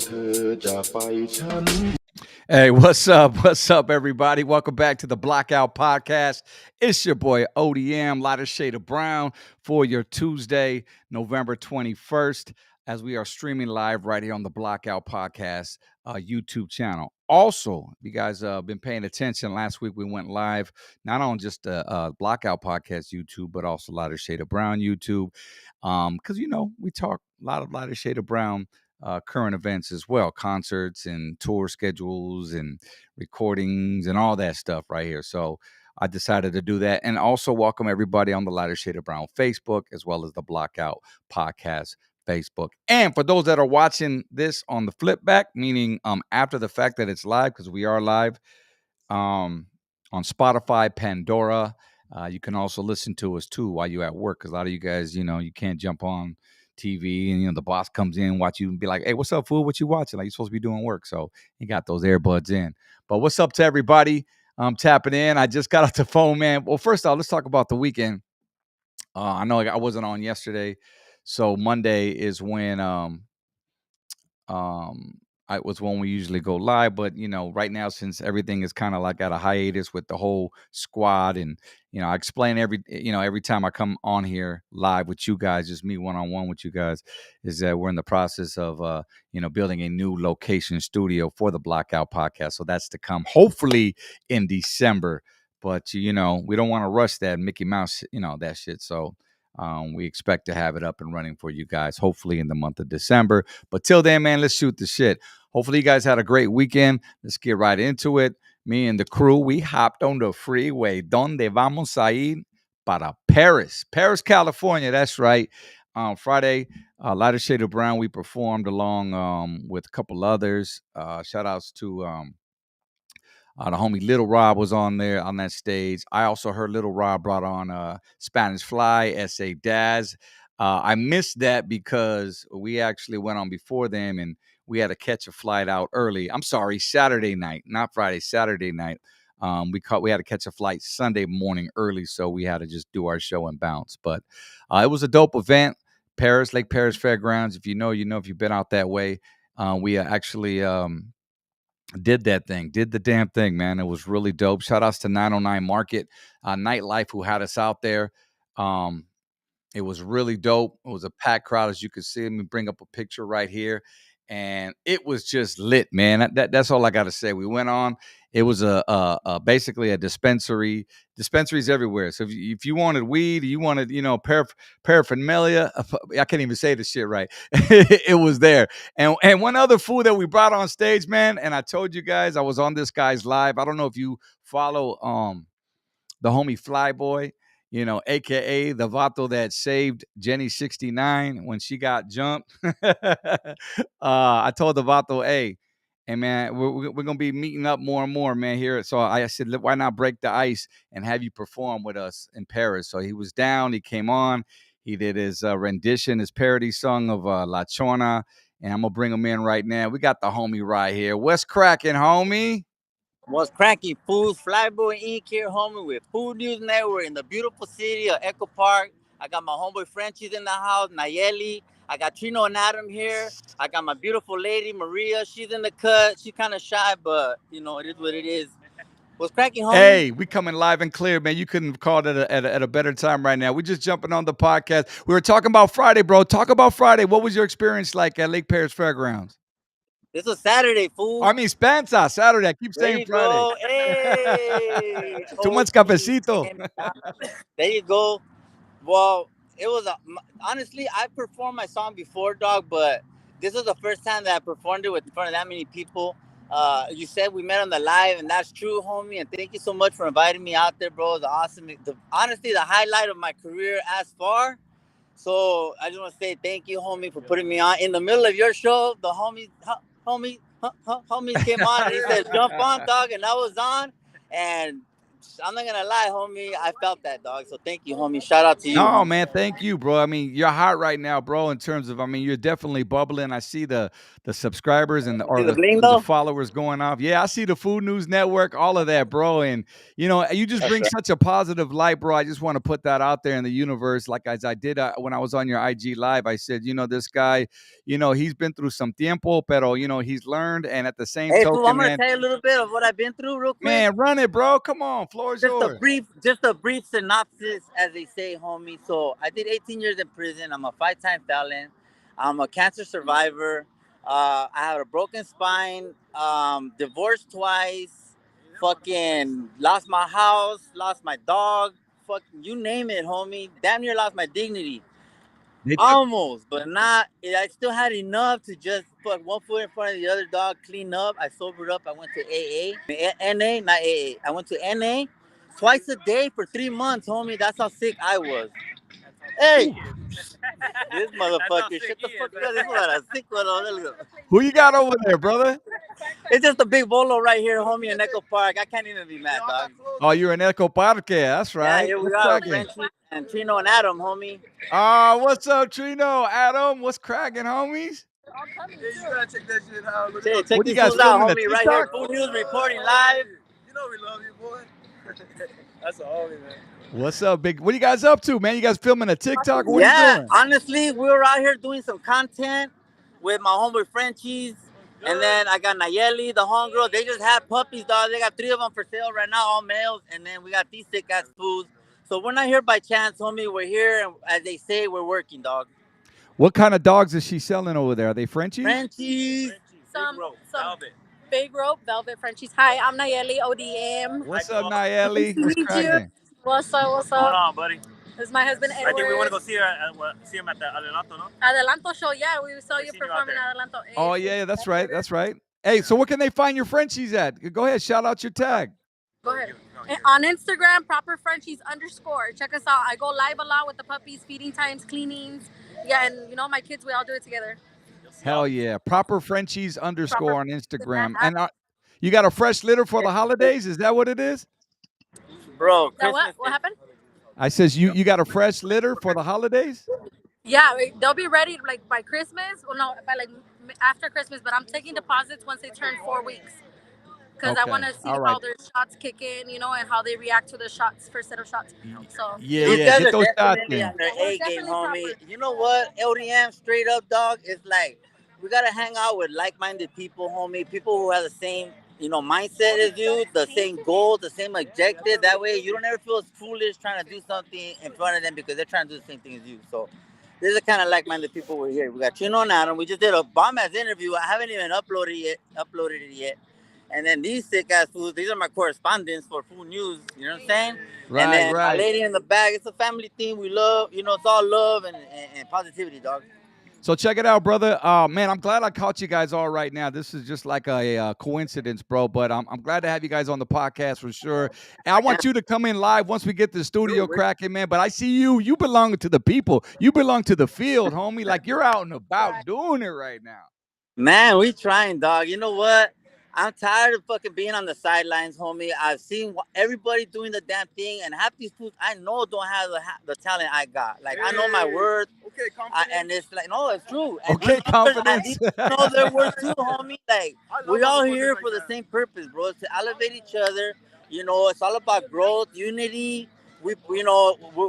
เธอจากไปฉัน Hey, what's up? What's up, everybody? Welcome back to the Blackout Podcast. It's your boy ODM, lighter shade of brown, for your Tuesday, November 21st, as we are streaming live right here on the Blackout Podcast YouTube channel. Also, if you guys been paying attention, last week we went live not on just the Blackout Podcast YouTube, but also lighter shade of brown YouTube, because we talk a lot of lighter shade of brown current events as well, concerts and tour schedules and recordings and all that stuff right here. So I decided to do that, and also welcome everybody on the Lighter Shade of Brown Facebook, as well as the Blackout Podcast Facebook. And for those that are watching this on the flip back, meaning after the fact that it's live, because we are live on Spotify, Pandora. You can also listen to us too while you're at work, because a lot of you guys, you can't jump on TV and the boss comes in, watch you and be like, "Hey, what's up, fool? What you watching?" Like, you're supposed to be doing work, so you got those earbuds in. But what's up to everybody? I'm tapping in. I just got off the phone, man. Well, first off, let's talk about the weekend. I know I wasn't on yesterday, so Monday is when it was when we usually go live, but right now, since everything is kind of like at a hiatus with the whole squad, and I explain every time I come on here live with you guys, just me one-on-one with you guys, is that we're in the process of building a new location studio for the Blackout Podcast. So that's to come hopefully in December, but we don't want to rush that Mickey Mouse, that shit. So we expect to have it up and running for you guys, hopefully in the month of December. But till then, man, let's shoot the shit. Hopefully you guys had a great weekend. Let's get right into it. Me and the crew, we hopped on the freeway. ¿Dónde vamos a ir? Para Paris, California. That's right. Friday, Lighter Shade of Brown, we performed along with a couple others. Shout outs to the homie Little Rob was on there on that stage. I also heard Little Rob brought on Spanish Fly, S.A. Daz. I missed that because we actually went on before them and we had to catch a flight out early. I'm sorry, Saturday night, not Friday, Saturday night. We had to catch a flight Sunday morning early, so we had to just do our show and bounce. But it was a dope event. Paris, Lake Paris Fairgrounds. If you know, if you've been out that way. We actually did the damn thing, man. It was really dope. Shout outs to 909 Market Nightlife, who had us out there. It was really dope. It was a packed crowd, as you can see. Let me bring up a picture right here. And it was just lit, man. That's all I got to say. We went on. It was basically a dispensary. Dispensaries everywhere. So if you wanted weed, you wanted paraphernalia. I can't even say this shit right. It was there. And one other food that we brought on stage, man. And I told you guys I was on this guy's live. I don't know if you follow the homie Flyboy, aka the vato that saved Jenny 69 when she got jumped. I told the vato, hey, man, we're gonna be meeting up more and more, man. Here, so I said, why not break the ice and have you perform with us in Paris? So he was down. He came on. He did his rendition, his parody song of La Chona, and I'm gonna bring him in right now. We got the homie right here. What's cracking, homie? What's cracking, fools? Flyboy Inc. here, homie, with Food News Network in the beautiful city of Echo Park. I got my homeboy Frenchie's in the house, Nayeli. I got Trino and Adam here. I got my beautiful lady, Maria. She's in the cut. She's kind of shy, but, it is what it is. What's cracking, homie? Hey, we coming live and clear, man. You couldn't have called it at a better time right now. We're just jumping on the podcast. We were talking about Friday, bro. Talk about Friday. What was your experience like at Lake Paris Fairgrounds? This was Saturday, fool. I mean, Spencer, Saturday. I keep saying Friday. Go. Hey. Too much cafecito. There you go. Well, it was honestly, I performed my song before, dog, but this was the first time that I performed it in front of that many people. You said we met on the live, and that's true, homie. And thank you so much for inviting me out there, bro. It was awesome. Honestly, the highlight of my career as far. So I just want to say thank you, homie, for putting me on in the middle of your show. The homies came on and he said, "Jump on, dog," and I was on, and I'm not gonna lie, homie. I felt that, dog. So thank you, homie. Shout out to you. No, homie. man, thank you, bro. I mean, you're hot right now, bro. In terms of, I mean, you're definitely bubbling. I see the subscribers and See the bling the though? followers going off. Yeah, I see the Food News Network, all of that, bro. And you know, you just bring such a positive light, bro. I just want to put that out there in the universe, like as I did when I was on your IG live. I said, you know, this guy, you know, he's been through some tiempo, pero you know, he's learned, and at the same Hey, fool, I'm token, gonna man, tell you a little bit of what I've been through, real quick. man, run it, bro. Come on, floor is yours. Just a brief synopsis, as they say, homie. So I did 18 years in prison. I'm a 5-time felon. I'm a cancer survivor. I have a broken spine. Divorced twice. Fucking lost my house. Lost my dog. Fucking you name it, homie. Damn near lost my dignity. Almost, but not. I still had enough to just put one foot in front of the other, dog. Clean up. I sobered up. I went to NA, not AA. I went to NA twice a day for 3 months, homie. That's how sick I was. Hey, this motherfucker, shut the fuck up. This is what a sick one. Who you got over there, brother? It's just a big bolo right here, homie, in Echo Park. I can't even be mad, dog. Oh, you're in Echo Parque. That's right. Yeah, here we are, Frenchie and Trino and Adam, homie. What's up, Trino? Adam, what's cracking, homies? Yeah, you gotta check that shit out. Check these fools out, homie, right here. Food News reporting live. You know we love you, boy. That's a homie, man. What's up, big? What are you guys up to, man? You guys filming a TikTok? What are you doing? Honestly, we were out here doing some content with my homeboy Frenchies. And then I got Nayeli, the homegirl. They just had puppies, dog. They got 3 of them for sale right now, all males. And then we got these sick ass fools. So we're not here by chance, homie. We're here, and as they say, we're working, dog. What kind of dogs is she selling over there? Are they Frenchies? Frenchies. Some big rope, velvet Frenchies. Hi, I'm Nayeli, ODM. What's up, Nayeli? Nice to meet you. What's up? What's up? Hold on, buddy. This is my husband, Edward. I think we want to go see him at the Adelanto, no? Adelanto show, yeah. We saw you seen you performing out at Adelanto. Oh, yeah, that's right. That's right. Hey, so where can they find your Frenchies at? Go ahead, shout out your tag. Go ahead. On Instagram, properfrenchies_. Check us out. I go live a lot with the puppies, feeding times, cleanings. Yeah, and you know, my kids, we all do it together. Hell yeah. Proper Frenchies_ on Instagram. And you got a fresh litter for the holidays? Is that what it is? Bro, What happened? I says you got a fresh litter for the holidays? Yeah, they'll be ready like by Christmas. Well, no, by like after Christmas. But I'm taking deposits once they turn 4 weeks because I want to see how their shots kick in, you know, and how they react to the shots, first set of shots. So yeah, get those shots in. On their A game, homie. You know what? LDM straight up, dog. It's like we gotta hang out with like-minded people, homie. People who have the same, you know, mindset as you, the same goal, the same objective. That way, you don't ever feel foolish trying to do something in front of them because they're trying to do the same thing as you. So, this is the kind of like-minded people we're here. We got Chino and Adam. We just did a bomb-ass interview. I haven't even uploaded it yet. And then these sick-ass fools, these are my correspondents for Food News. You know what I'm saying? Right, and then right. a lady in the back. It's a family thing. We love, you know, it's all love and positivity, dog. So check it out, brother. Man, I'm glad I caught you guys all right now. This is just like a coincidence, bro. But I'm glad to have you guys on the podcast for sure. And I want you to come in live once we get the studio cracking, man. But I see you belong to the people. You belong to the field, homie. Like you're out and about doing it right now. Man, we trying, dog. You know what? I'm tired of fucking being on the sidelines, homie. I've seen everybody doing the damn thing, and half these fools I know don't have the talent I got. Like, I know my worth. Okay, confidence. And it's like, no, it's true. And okay, confidence. know their worth too, homie. Like, we all here for the same purpose, bro. It's to elevate each other. You know, it's all about growth, unity. We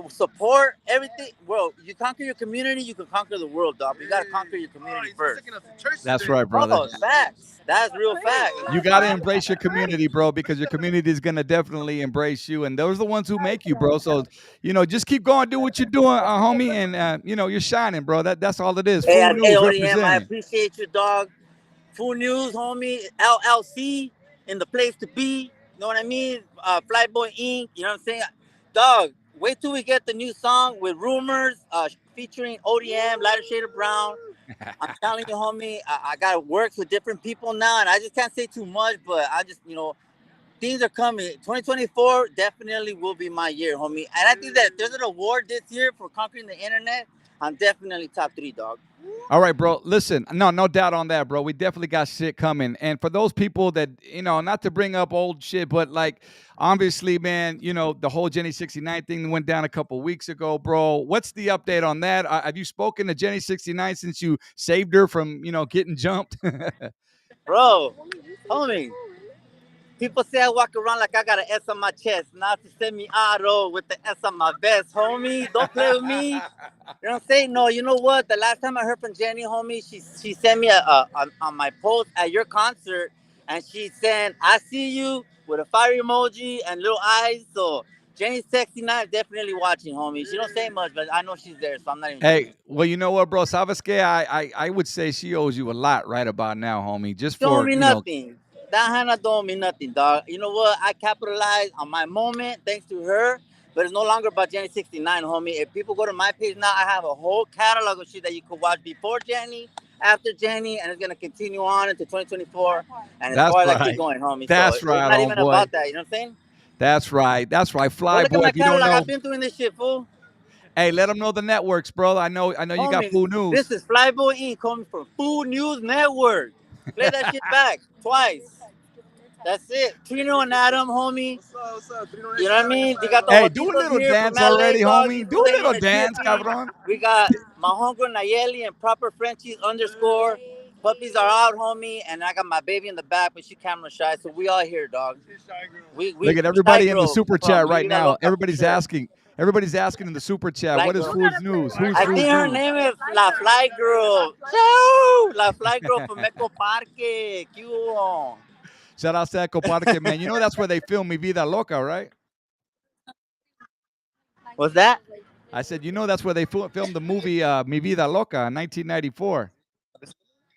support everything. Bro, you conquer your community, you can conquer the world, dog. You gotta conquer your community first. That's right, brother. Oh, facts. That's real fact. You gotta embrace your community, bro, because your community is gonna definitely embrace you, and those are the ones who make you, bro. So, you know, just keep going, do what you're doing, homie, and you know, you're shining, bro. That's all it is. Hey, Food News ODM, I appreciate you, dog. Food News, homie. LLC in the place to be. You know what I mean? Flyboy Inc. You know what I'm saying? Dog, wait till we get the new song with Rumors, featuring ODM, Lighter Shade of Brown. I'm telling you, homie, I got to work with different people now, and I just can't say too much, but I just, you know, things are coming. 2024 definitely will be my year, homie. And I think that if there's an award this year for conquering the internet, I'm definitely top 3, dog. All right, bro. Listen, no doubt on that, bro. We definitely got shit coming. And for those people that, not to bring up old shit, but like, obviously, man, the whole Jenny 69 thing went down a couple weeks ago, bro. What's the update on that? Have you spoken to Jenny 69 since you saved her from, getting jumped? Bro, homie. People say I walk around like I got an S on my chest. Not to send me auto with the S on my vest, homie. Don't play with me. You know what I'm saying? No, you know what? The last time I heard from Jenny, homie, she sent me on my post at your concert, and she said, "I see you," with a fire emoji and little eyes. So Jenny 69 is definitely watching, homie. She don't say much, but I know she's there, so I'm not even. Hey, well, you know what, bro? Sabes que I would say she owes you a lot right about now, homie. Just Don't for mean nothing. That Hannah don't mean nothing, dog. You know what? I capitalized on my moment thanks to her, but it's no longer about Jenny 69, homie. If people go to my page now, I have a whole catalog of shit that you could watch before Jenny, after Jenny, and it's gonna continue on into 2024. And as far as I keep going, homie. That's so right, it's not even homeboy. about that. You know what I'm saying? That's right. That's right. Fly look boy. at my If you don't catalog. know, I've been doing this shit, fool. hey, let them know the networks, bro. I know you got Homie, Food News. This is Flyboy Inc. coming from Food News Network. Play that shit back twice. That's it. Trino and Adam, homie. What's up? You know what I mean? You got the Hey, do a Jotitos little here dance from LA, already, dog. homie. Do a little dance, cabrón. We got my homegirl Nayeli and Proper Frenchies _ Puppies are out, homie. And I got my baby in the back, but she camera shy. So we all here, dog. Look at everybody in the super chat right now. Everybody's asking. Everybody's asking in the super chat, what is Food News? Who's I Food think her News? name is La Fly Girl. Choo! La Fly Girl from Echo Parque. ¿Qué Shout out to Echo Parque, man. You know that's where they filmed Mi Vida Loca, right? What's that? I said, that's where they filmed the movie Mi Vida Loca in 1994.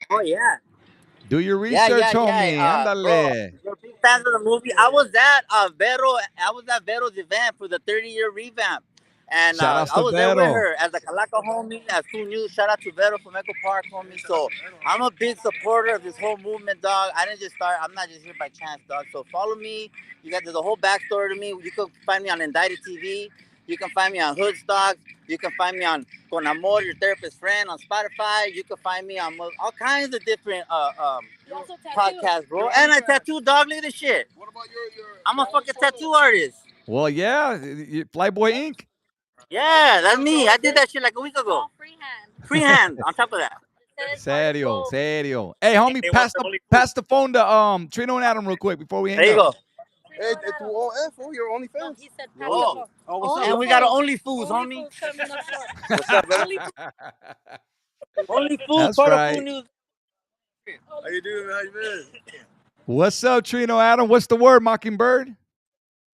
Oh, yeah. Do your research, homie. Ándale. Bro, you're big fans of the movie. I was at Vero's event for the 30-year revamp. And Shout out I to was there with Vero. her as a Calaca homie, as Food News. Shout out to Vero from Echo Park, homie. So I'm a big supporter of this whole movement, dog. I didn't just start. I'm not just here by chance, dog. So follow me. There's a whole backstory to me. You can find me on Indicted TV. You can find me on Hoodstock. You can find me on Con Amor, Your Therapist Friend, on Spotify. You can find me on all kinds of different podcasts, bro. And I tattoo, dog. Look at this shit. What about your I'm a fucking tattoo artist. Well, yeah. Flyboy Inc. Yeah, that's me. I did that shit like a week ago. Freehand on top of that. Serio. Hey, homie, pass the phone to Trino and Adam real quick before we hang up. There you go. Hey, it's OF, your OnlyFans. He said, Oh, what's up? and we got Only Foods, homie. What's up, brother? Only Foods, That's part right. of Food News. How you doing, man? How you been? What's up, Trino Adam? What's the word, Mockingbird?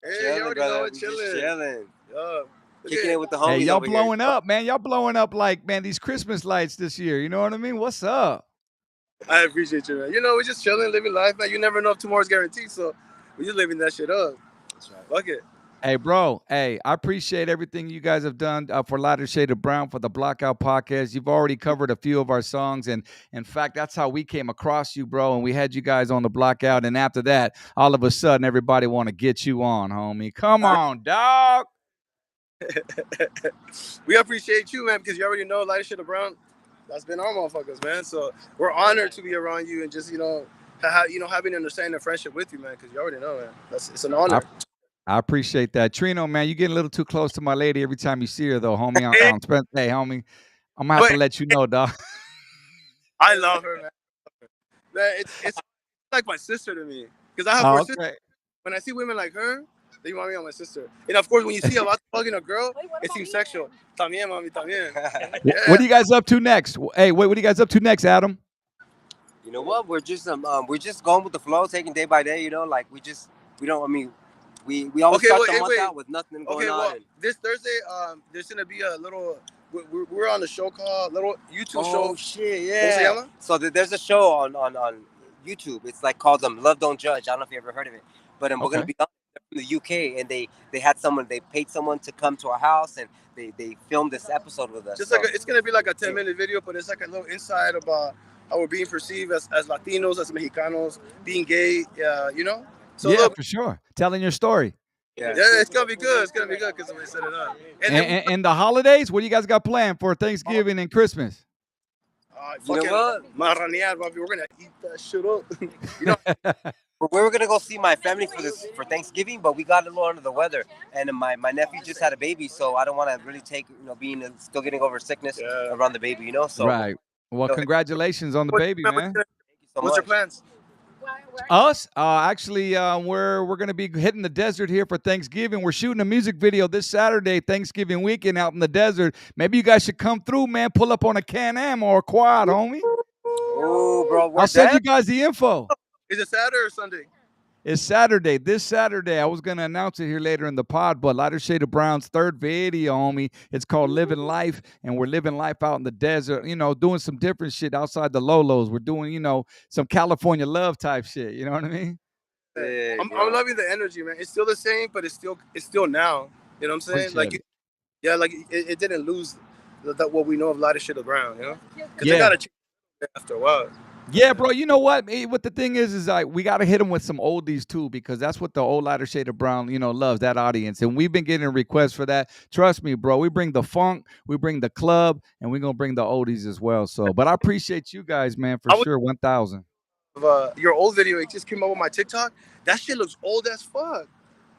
Hey, you already know it, chilling. Kicking it with the homies. Hey, y'all over blowing here. up, man. Y'all blowing up like, man, these Christmas lights this year. You know what I mean? What's up? I appreciate you, man. We're just chilling, living life, man. You never know if tomorrow's guaranteed, so we're just living that shit up. That's right. Fuck it. Hey, bro. Hey, I appreciate everything you guys have done for Lighter Shade of Brown, for the Blockout Podcast. You've already covered a few of our songs. And in fact, that's how we came across you, bro. And we had you guys on the Blockout. And after that, all of a sudden, everybody want to get you on, homie. Come on, dog. We appreciate you, man, because you already know Lighter Shade of Brown. That's been our motherfuckers, man. So we're honored to be around you and just, having an understanding and friendship with you, man, because you already know, man. It's an honor. I appreciate that. Trino, man, you getting a little too close to my lady every time you see her, though, homie. Hey, homie, I'm going to have to let you know, dog. I love her, man. It's like my sister to me. Because I have her sister. When I see women like her, they remind me of my sister. And, of course, when you see a lot fucking a girl, it seems sexual. También, mami, también. Yeah. What are you guys up to next? Hey, what are you guys up to next, Adam? You know what? We're just going with the flow, taking day by day. We always start the month out with nothing going on. This Thursday, there's gonna be a little. We're on a show called Little YouTube Show. Oh shit, yeah. So there's a show on YouTube. It's like called Love Don't Judge. I don't know if you ever heard of it, but we're gonna be from the UK, and they paid someone to come to our house, and they filmed this episode with us. It's gonna be like a 10-minute video, but it's like a little insight about how we're being perceived as Latinos, as Mexicanos, being gay. So yeah, for sure. Telling your story. Yeah, it's gonna be good. It's gonna be good because we set it up. And the holidays, what do you guys got planned for Thanksgiving and Christmas? You know what? Marranear, Bobby, we're gonna eat that shit up. You know, we were gonna go see my family for Thanksgiving, but we got a little under the weather, and my nephew just had a baby, so I don't want to really take being still getting over sickness around the baby, So right. Well, congratulations on the baby, man. Thank you so what's much. your plans? Us, actually, we're gonna be hitting the desert here for Thanksgiving. We're shooting a music video this Saturday, Thanksgiving weekend, out in the desert. Maybe you guys should come through, man. Pull up on a Can-Am or a quad, homie. Oh, bro, I'll send you guys the info. Is it Saturday or Sunday? It's Saturday. This Saturday. I was gonna announce it here later in the pod, but Lighter Shade of Brown's third video, homie. It's called Living Life, and we're living life out in the desert. Doing some different shit outside the Lolos. We're doing, some California love type shit. You know what I mean? Yeah, I'm loving the energy, man. It's still the same, but it's still now. You know what I'm saying? It didn't lose what we know of Lighter Shade of Brown. Because they gotta change after a while. Yeah, bro. You know what? What the thing is like we gotta hit them with some oldies too, because that's what the old Lighter Shade of Brown, loves, that audience. And we've been getting requests for that. Trust me, bro. We bring the funk, we bring the club, and we're gonna bring the oldies as well. So, but I appreciate you guys, man, for sure. 1,000. Your old video, it just came up on my TikTok. That shit looks old as fuck.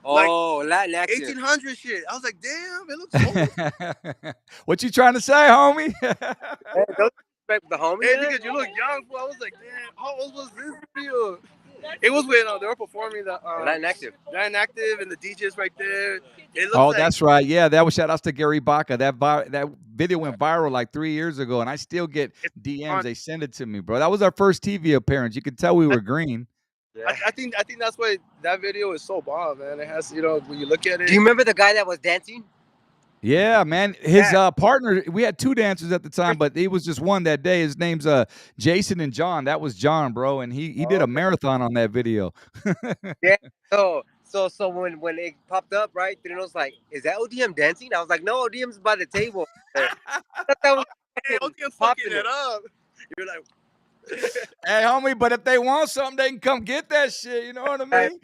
Oh, Latin accent. 1800 shit. I was like, damn, it looks old. What you trying to say, homie? Hey, don't respect the homie. Hey, because you look young, bro. I was like, damn, how old was this video? It was when they were performing the Latin Active and the DJs right there. It that's right. Yeah, that was shout outs to Gary Baca. That video went viral like 3 years ago, and I still get DMs. They send it to me, bro. That was our first TV appearance. You could tell we were green. Yeah. I think that's why that video is so bomb, man. It has, when you look at it. Do you remember the guy that was dancing? Yeah, man. His partner, we had two dancers at the time, but it was just one that day. His name's Jason and John. That was John, bro, and he did a marathon on that video. Yeah. So when it popped up, right, Trino's like, "Is that ODM dancing?" I was like, "No, ODM's by the table." I thought that was ODM's fucking it up. You're like, hey, homie, but if they want something, they can come get that shit. You know what I mean?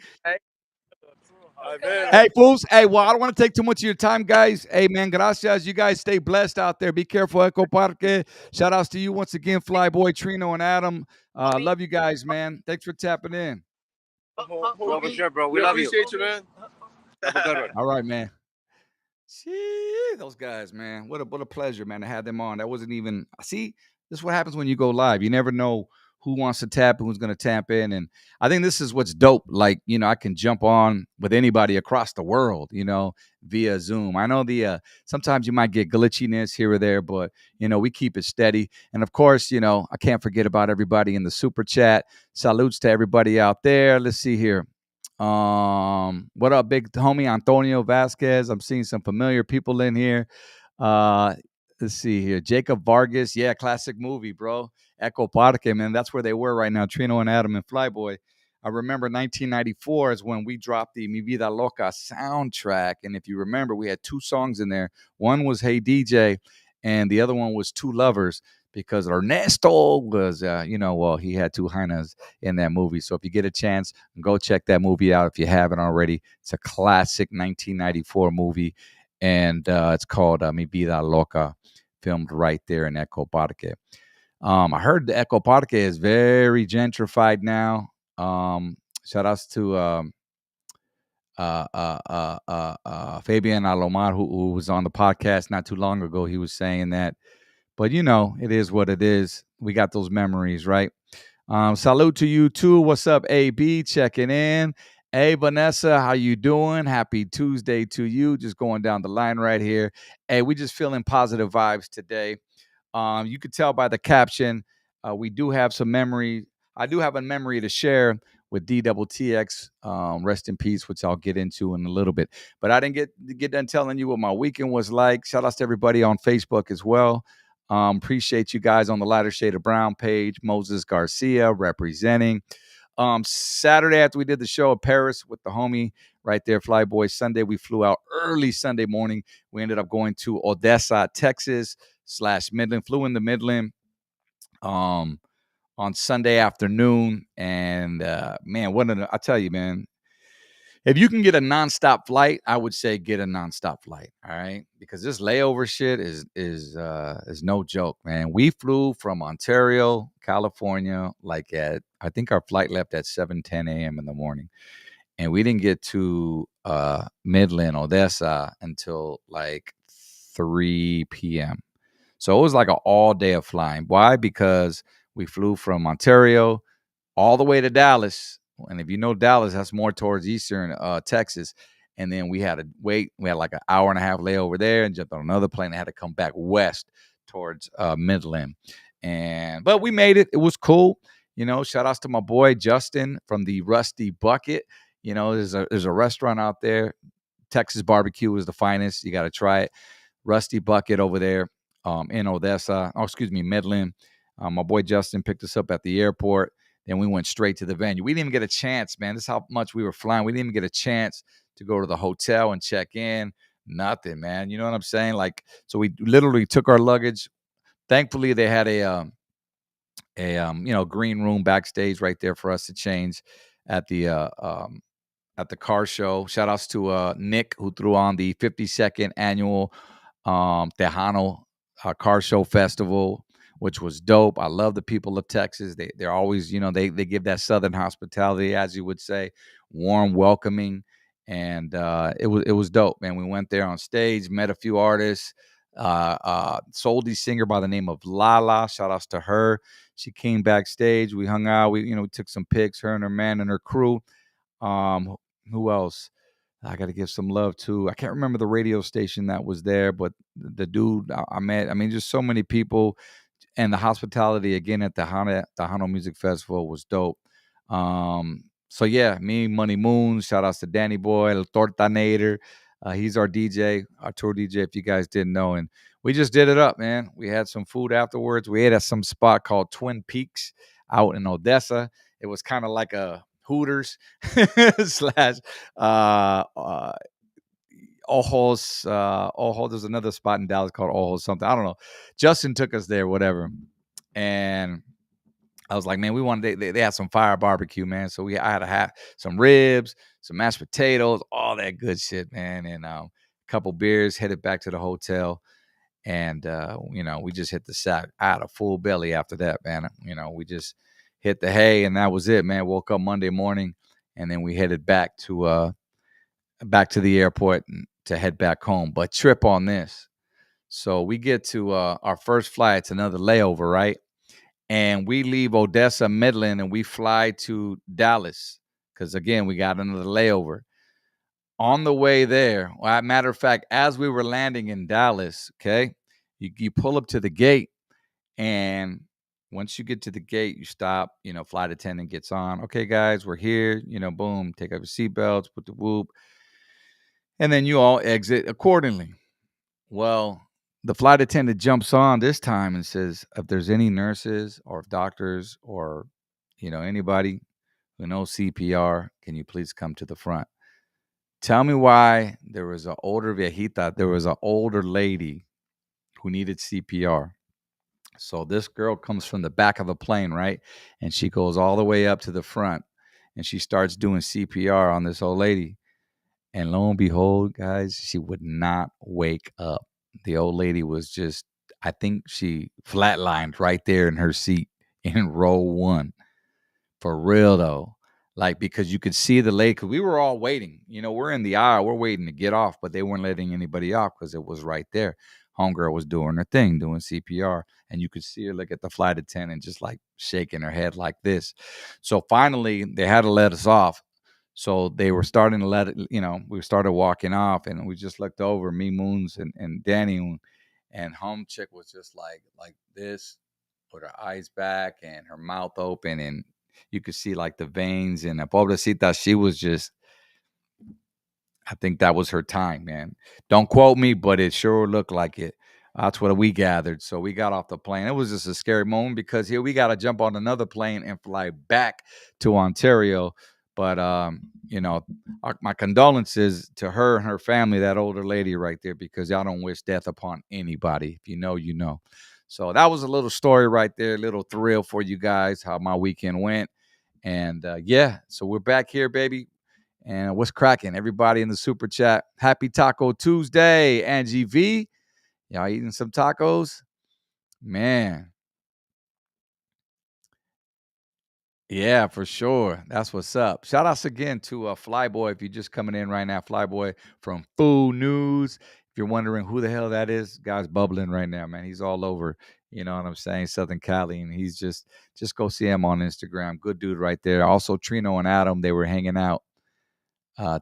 Hey, fools. Hey, well, I don't want to take too much of your time, guys. Hey, man, gracias. You guys stay blessed out there. Be careful, Echo Parque. Shout outs to you once again, Flyboy, Trino, and Adam. Love you guys, man. Thanks for tapping in. Bro, for sure, bro. We love you. Appreciate you, man. Have a good one. All right, man. See, those guys, man. What a pleasure, man, to have them on. That wasn't even, see, this is what happens when you go live. You never know who wants to tap and who's going to tap in. And I think this is what's dope. Like, I can jump on with anybody across the world, via Zoom. I know sometimes you might get glitchiness here or there, but, we keep it steady. And of course, I can't forget about everybody in the super chat. Salutes to everybody out there. Let's see here. What up, big homie Antonio Vasquez? I'm seeing some familiar people in here. Let's see here. Jacob Vargas. Yeah, classic movie, bro. Echo Parque, man. That's where they were right now. Trino and Adam and Flyboy. I remember 1994 is when we dropped the Mi Vida Loca soundtrack. And if you remember, we had two songs in there. One was Hey DJ, and the other one was Two Lovers, because Ernesto was, he had two hyenas in that movie. So if you get a chance, go check that movie out if you haven't already. It's a classic 1994 movie, and it's called Mi Vida Loca, filmed right there in Echo Parque. I heard the Echo Parque is very gentrified now. Shout outs to Fabian Alomar, who was on the podcast not too long ago. He was saying that, but it is what it is. We got those memories, right? Salute to you too. What's up, AB? Checking in. Hey, Vanessa, how you doing? Happy Tuesday to you. Just going down the line right here. Hey, we just feeling positive vibes today. You could tell by the caption, we do have some memory. I do have a memory to share with DTTX, rest in peace, which I'll get into in a little bit. But I didn't get done telling you what my weekend was like. Shout out to everybody on Facebook as well. Appreciate you guys on the Lighter Shade of Brown page. Moses Garcia representing. Saturday after we did the show in Paris with the homie right there, Flyboy. Sunday we flew out early Sunday morning. We ended up going to Odessa, Texas / Midland. Flew into Midland on Sunday afternoon, and man, I tell you, man, if you can get a nonstop flight, I would say get a nonstop flight. All right, because this layover shit is no joke, man. We flew from Ontario, California, like I think our flight left at 7:10 a.m. in the morning, and we didn't get to Midland, Odessa until like 3 p.m. So it was like an all day of flying. Why? Because we flew from Ontario all the way to Dallas. And if you know Dallas, that's more towards eastern Texas. And then we had to wait. We had like an hour and a half layover there and jumped on another plane and had to come back west towards Midland. But we made it. It was cool. Shout outs to my boy Justin from the Rusty Bucket. There's a restaurant out there. Texas barbecue is the finest. You got to try it. Rusty Bucket over there in Odessa. Midland. My boy Justin picked us up at the airport. Then we went straight to the venue. We didn't even get a chance, man. This is how much we were flying. We didn't even get a chance to go to the hotel and check in. Nothing, man. You know what I'm saying? Like, so we literally took our luggage. Thankfully, they had a green room backstage right there for us to change at the car show. Shout outs to Nick, who threw on the 52nd annual Tejano car show festival, which was dope. I love the people of Texas. They're always, they give that Southern hospitality, as you would say, warm, welcoming. And it was dope, man. We went there on stage, met a few artists, souldy singer by the name of Lala. Shout outs to her. She came backstage. We hung out. We took some pics, her and her man and her crew. Who else? I got to give some love to. I can't remember the radio station that was there, but the dude I met. I mean, just so many people. And the hospitality again at the Tejano Music Festival was dope. So yeah, me, Money Moon, shout outs to Danny Boy, El Tortanator. He's our DJ, our tour DJ, if you guys didn't know. And we just did it up, man. We had some food afterwards. We ate at some spot called Twin Peaks out in Odessa. It was kind of like a Hooters slash Ojos, there's another spot in Dallas called Ojos something. I don't know. Justin took us there, whatever. And I was like, man, we wanted, they had some fire barbecue, man. So I had to have some ribs, some mashed potatoes, all that good shit, man. And a couple beers, headed back to the hotel. And, we just hit the sack. I had a full belly after that, man. We just hit the hay and that was it, man. Woke up Monday morning and then we headed back to the airport to head back home, but trip on this. So we get to our first flight. It's another layover, right? And we leave Odessa, Midland, and we fly to Dallas because, again, we got another layover. On the way there, matter of fact, as we were landing in Dallas, okay, you pull up to the gate, and once you get to the gate, you stop, flight attendant gets on. Okay, guys, we're here, boom, take off your seatbelts, put the whoop. And then you all exit accordingly. Well, the flight attendant jumps on this time and says, if there's any nurses or doctors or, anybody who knows CPR, can you please come to the front? Tell me why there was an older lady who needed CPR. So this girl comes from the back of the plane, right? And she goes all the way up to the front and she starts doing CPR on this old lady. And lo and behold, guys, she would not wake up. The old lady was just, I think she flatlined right there in her seat in row 1. For real, though. Like, because you could see the lady, because we were all waiting. We're in the aisle. We're waiting to get off, but they weren't letting anybody off because it was right there. Homegirl was doing her thing, doing CPR. And you could see her look at the flight attendant just like shaking her head like this. So finally, they had to let us off. So they were starting to let it, we started walking off and we just looked over, me, Moons, and Danny, and home chick was just like this, with her eyes back and her mouth open, and you could see like the veins, and pobrecita, she was just, I think that was her time, man. Don't quote me, but it sure looked like it. That's what we gathered. So we got off the plane. It was just a scary moment because here we got to jump on another plane and fly back to Ontario. But, my condolences to her and her family, that older lady right there, because y'all don't wish death upon anybody. If you know, you know. So that was a little story right there, a little thrill for you guys, how my weekend went. And, so we're back here, baby. And what's cracking? Everybody in the super chat. Happy Taco Tuesday, Angie V. Y'all eating some tacos? Man. Yeah, for sure. That's what's up. Shout outs again to Flyboy. If you're just coming in right now, Flyboy from Food News. If you're wondering who the hell that is, guy's bubbling right now, man. He's all over, you know what I'm saying, Southern Cali. And he's just go see him on Instagram. Good dude right there. Also, Trino and Adam, they were hanging out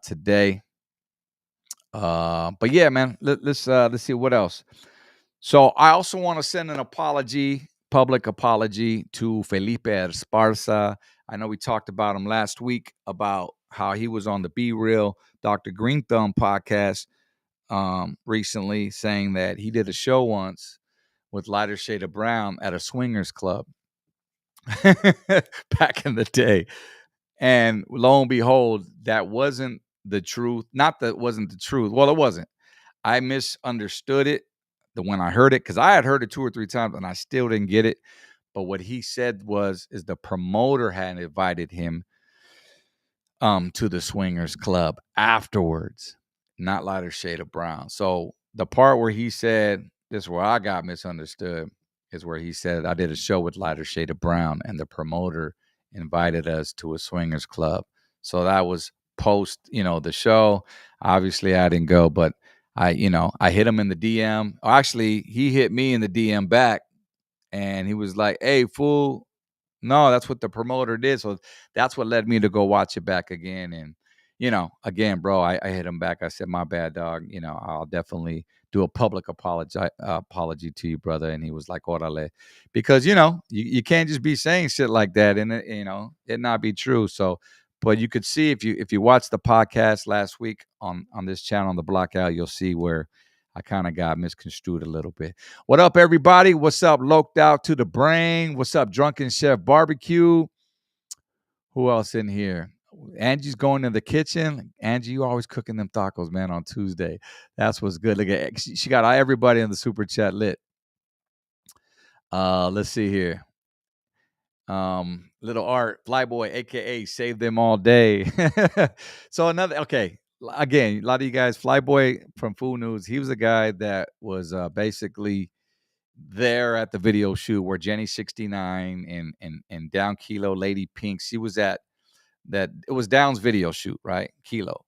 today. But yeah, man, let's see what else. So I also want to send an public apology to Felipe Esparza. I know we talked about him last week about how he was on the Be Real Dr. Green Thumb podcast recently, saying that he did a show once with Lighter Shade of Brown at a swingers club back in the day. And lo and behold, that wasn't the truth. Not that it wasn't the truth. Well, it wasn't. I misunderstood it when I heard it, because I had heard it 2 or 3 times and I still didn't get it. But what he said is the promoter had invited him to the swingers club afterwards, not Lighter Shade of Brown. So the part where he said, this is where I got misunderstood, is where he said, I did a show with Lighter Shade of Brown and the promoter invited us to a swingers club. So that was post, the show. Obviously I didn't go, but I hit him in the DM. Actually, he hit me in the DM back and he was like, hey, fool. No, that's what the promoter did. So that's what led me to go watch it back again. And, again, bro, I hit him back. I said, my bad, dog. I'll definitely do a public apology to you, brother. And he was like, orale. Because, you can't just be saying shit like that and, it not be true. So, but you could see if you watched the podcast last week on this channel, on the Blockout, you'll see where I kind of got misconstrued a little bit. What up, everybody? What's up, Loked Out to the Brain? What's up, Drunken Chef Barbecue? Who else in here? Angie's going to the kitchen. Angie, you always cooking them tacos, man, on Tuesday. That's what's good. Look at, she got everybody in the super chat lit. Let's see here. Little Art, Flyboy, aka Save Them All Day. So okay. Again, a lot of you guys, Flyboy from Food News, he was a guy that was basically there at the video shoot where Jenny 69 and Down Kilo, Lady Pink, she was at that. It was Down's video shoot, right? Kilo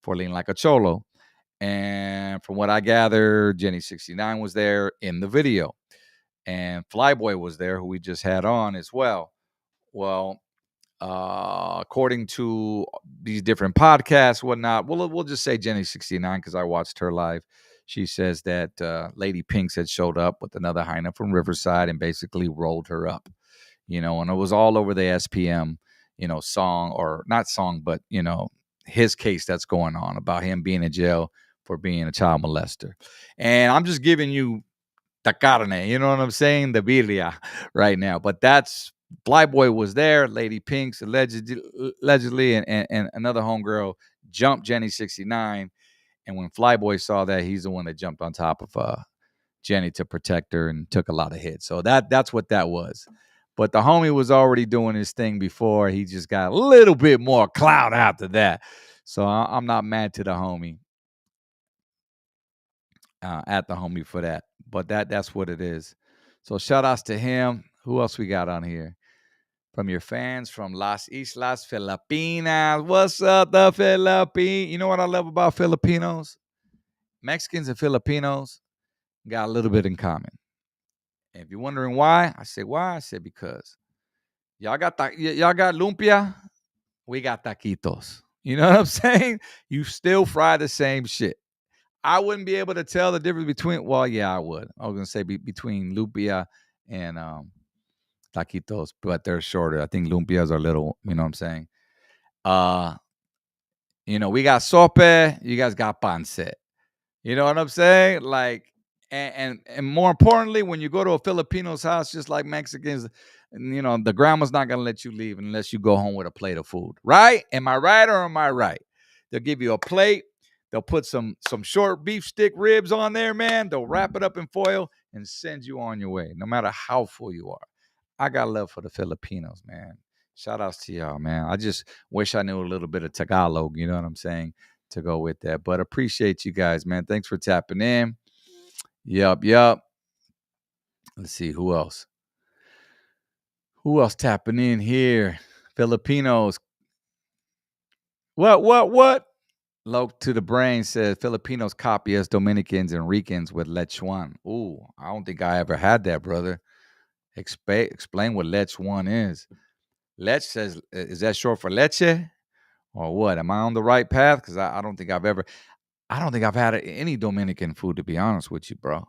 for Lean Like a Cholo. And from what I gather, Jenny 69 was there in the video. And Flyboy was there, who we just had on as well. Well, according to these different podcasts, whatnot, we'll just say Jenny 69 because I watched her live. She says that Lady Pinks had showed up with another hyena from Riverside and basically rolled her up, and it was all over the SPM, song, or not song, but, his case that's going on about him being in jail for being a child molester. And I'm just giving you the carne, you know what I'm saying? The birria right now. But that's Flyboy was there. Lady Pinks allegedly and another homegirl jumped Jenny 69. And when Flyboy saw that, he's the one that jumped on top of Jenny to protect her and took a lot of hits. So that's what that was. But the homie was already doing his thing before. He just got a little bit more clout after that. So I'm not mad to the homie. At the homie for that. But that's what it is. So shout outs to him. Who else we got on here? From your fans from Las Islas Filipinas. What's up, the Philippines? You know what I love about Filipinos? Mexicans and Filipinos got a little bit in common. And if you're wondering why, I say why? I said because y'all got lumpia, we got taquitos. You know what I'm saying? You still fry the same shit. I wouldn't be able to tell the difference between, well, yeah, I would. I was going to say between lumpia and taquitos, but they're shorter. I think lumpias are little, you know what I'm saying? We got sope, you guys got pancit. You know what I'm saying? Like, and more importantly, when you go to a Filipino's house, just like Mexicans, the grandma's not going to let you leave unless you go home with a plate of food, right? Am I right or am I right? They'll give you a plate. They'll put some short beef stick ribs on there, man. They'll wrap it up in foil and send you on your way, no matter how full you are. I got love for the Filipinos, man. Shout outs to y'all, man. I just wish I knew a little bit of Tagalog, you know what I'm saying, to go with that. But appreciate you guys, man. Thanks for tapping in. Yup. Let's see, who else? Who else tapping in here? Filipinos. What? Low to the brain says Filipinos copy us Dominicans and Ricans with lechon. Ooh, I don't think I ever had that, brother. Explain what lechon is. Lech says, is that short for leche or what? Am I on the right path? Because I don't think I've had any Dominican food, to be honest with you, bro.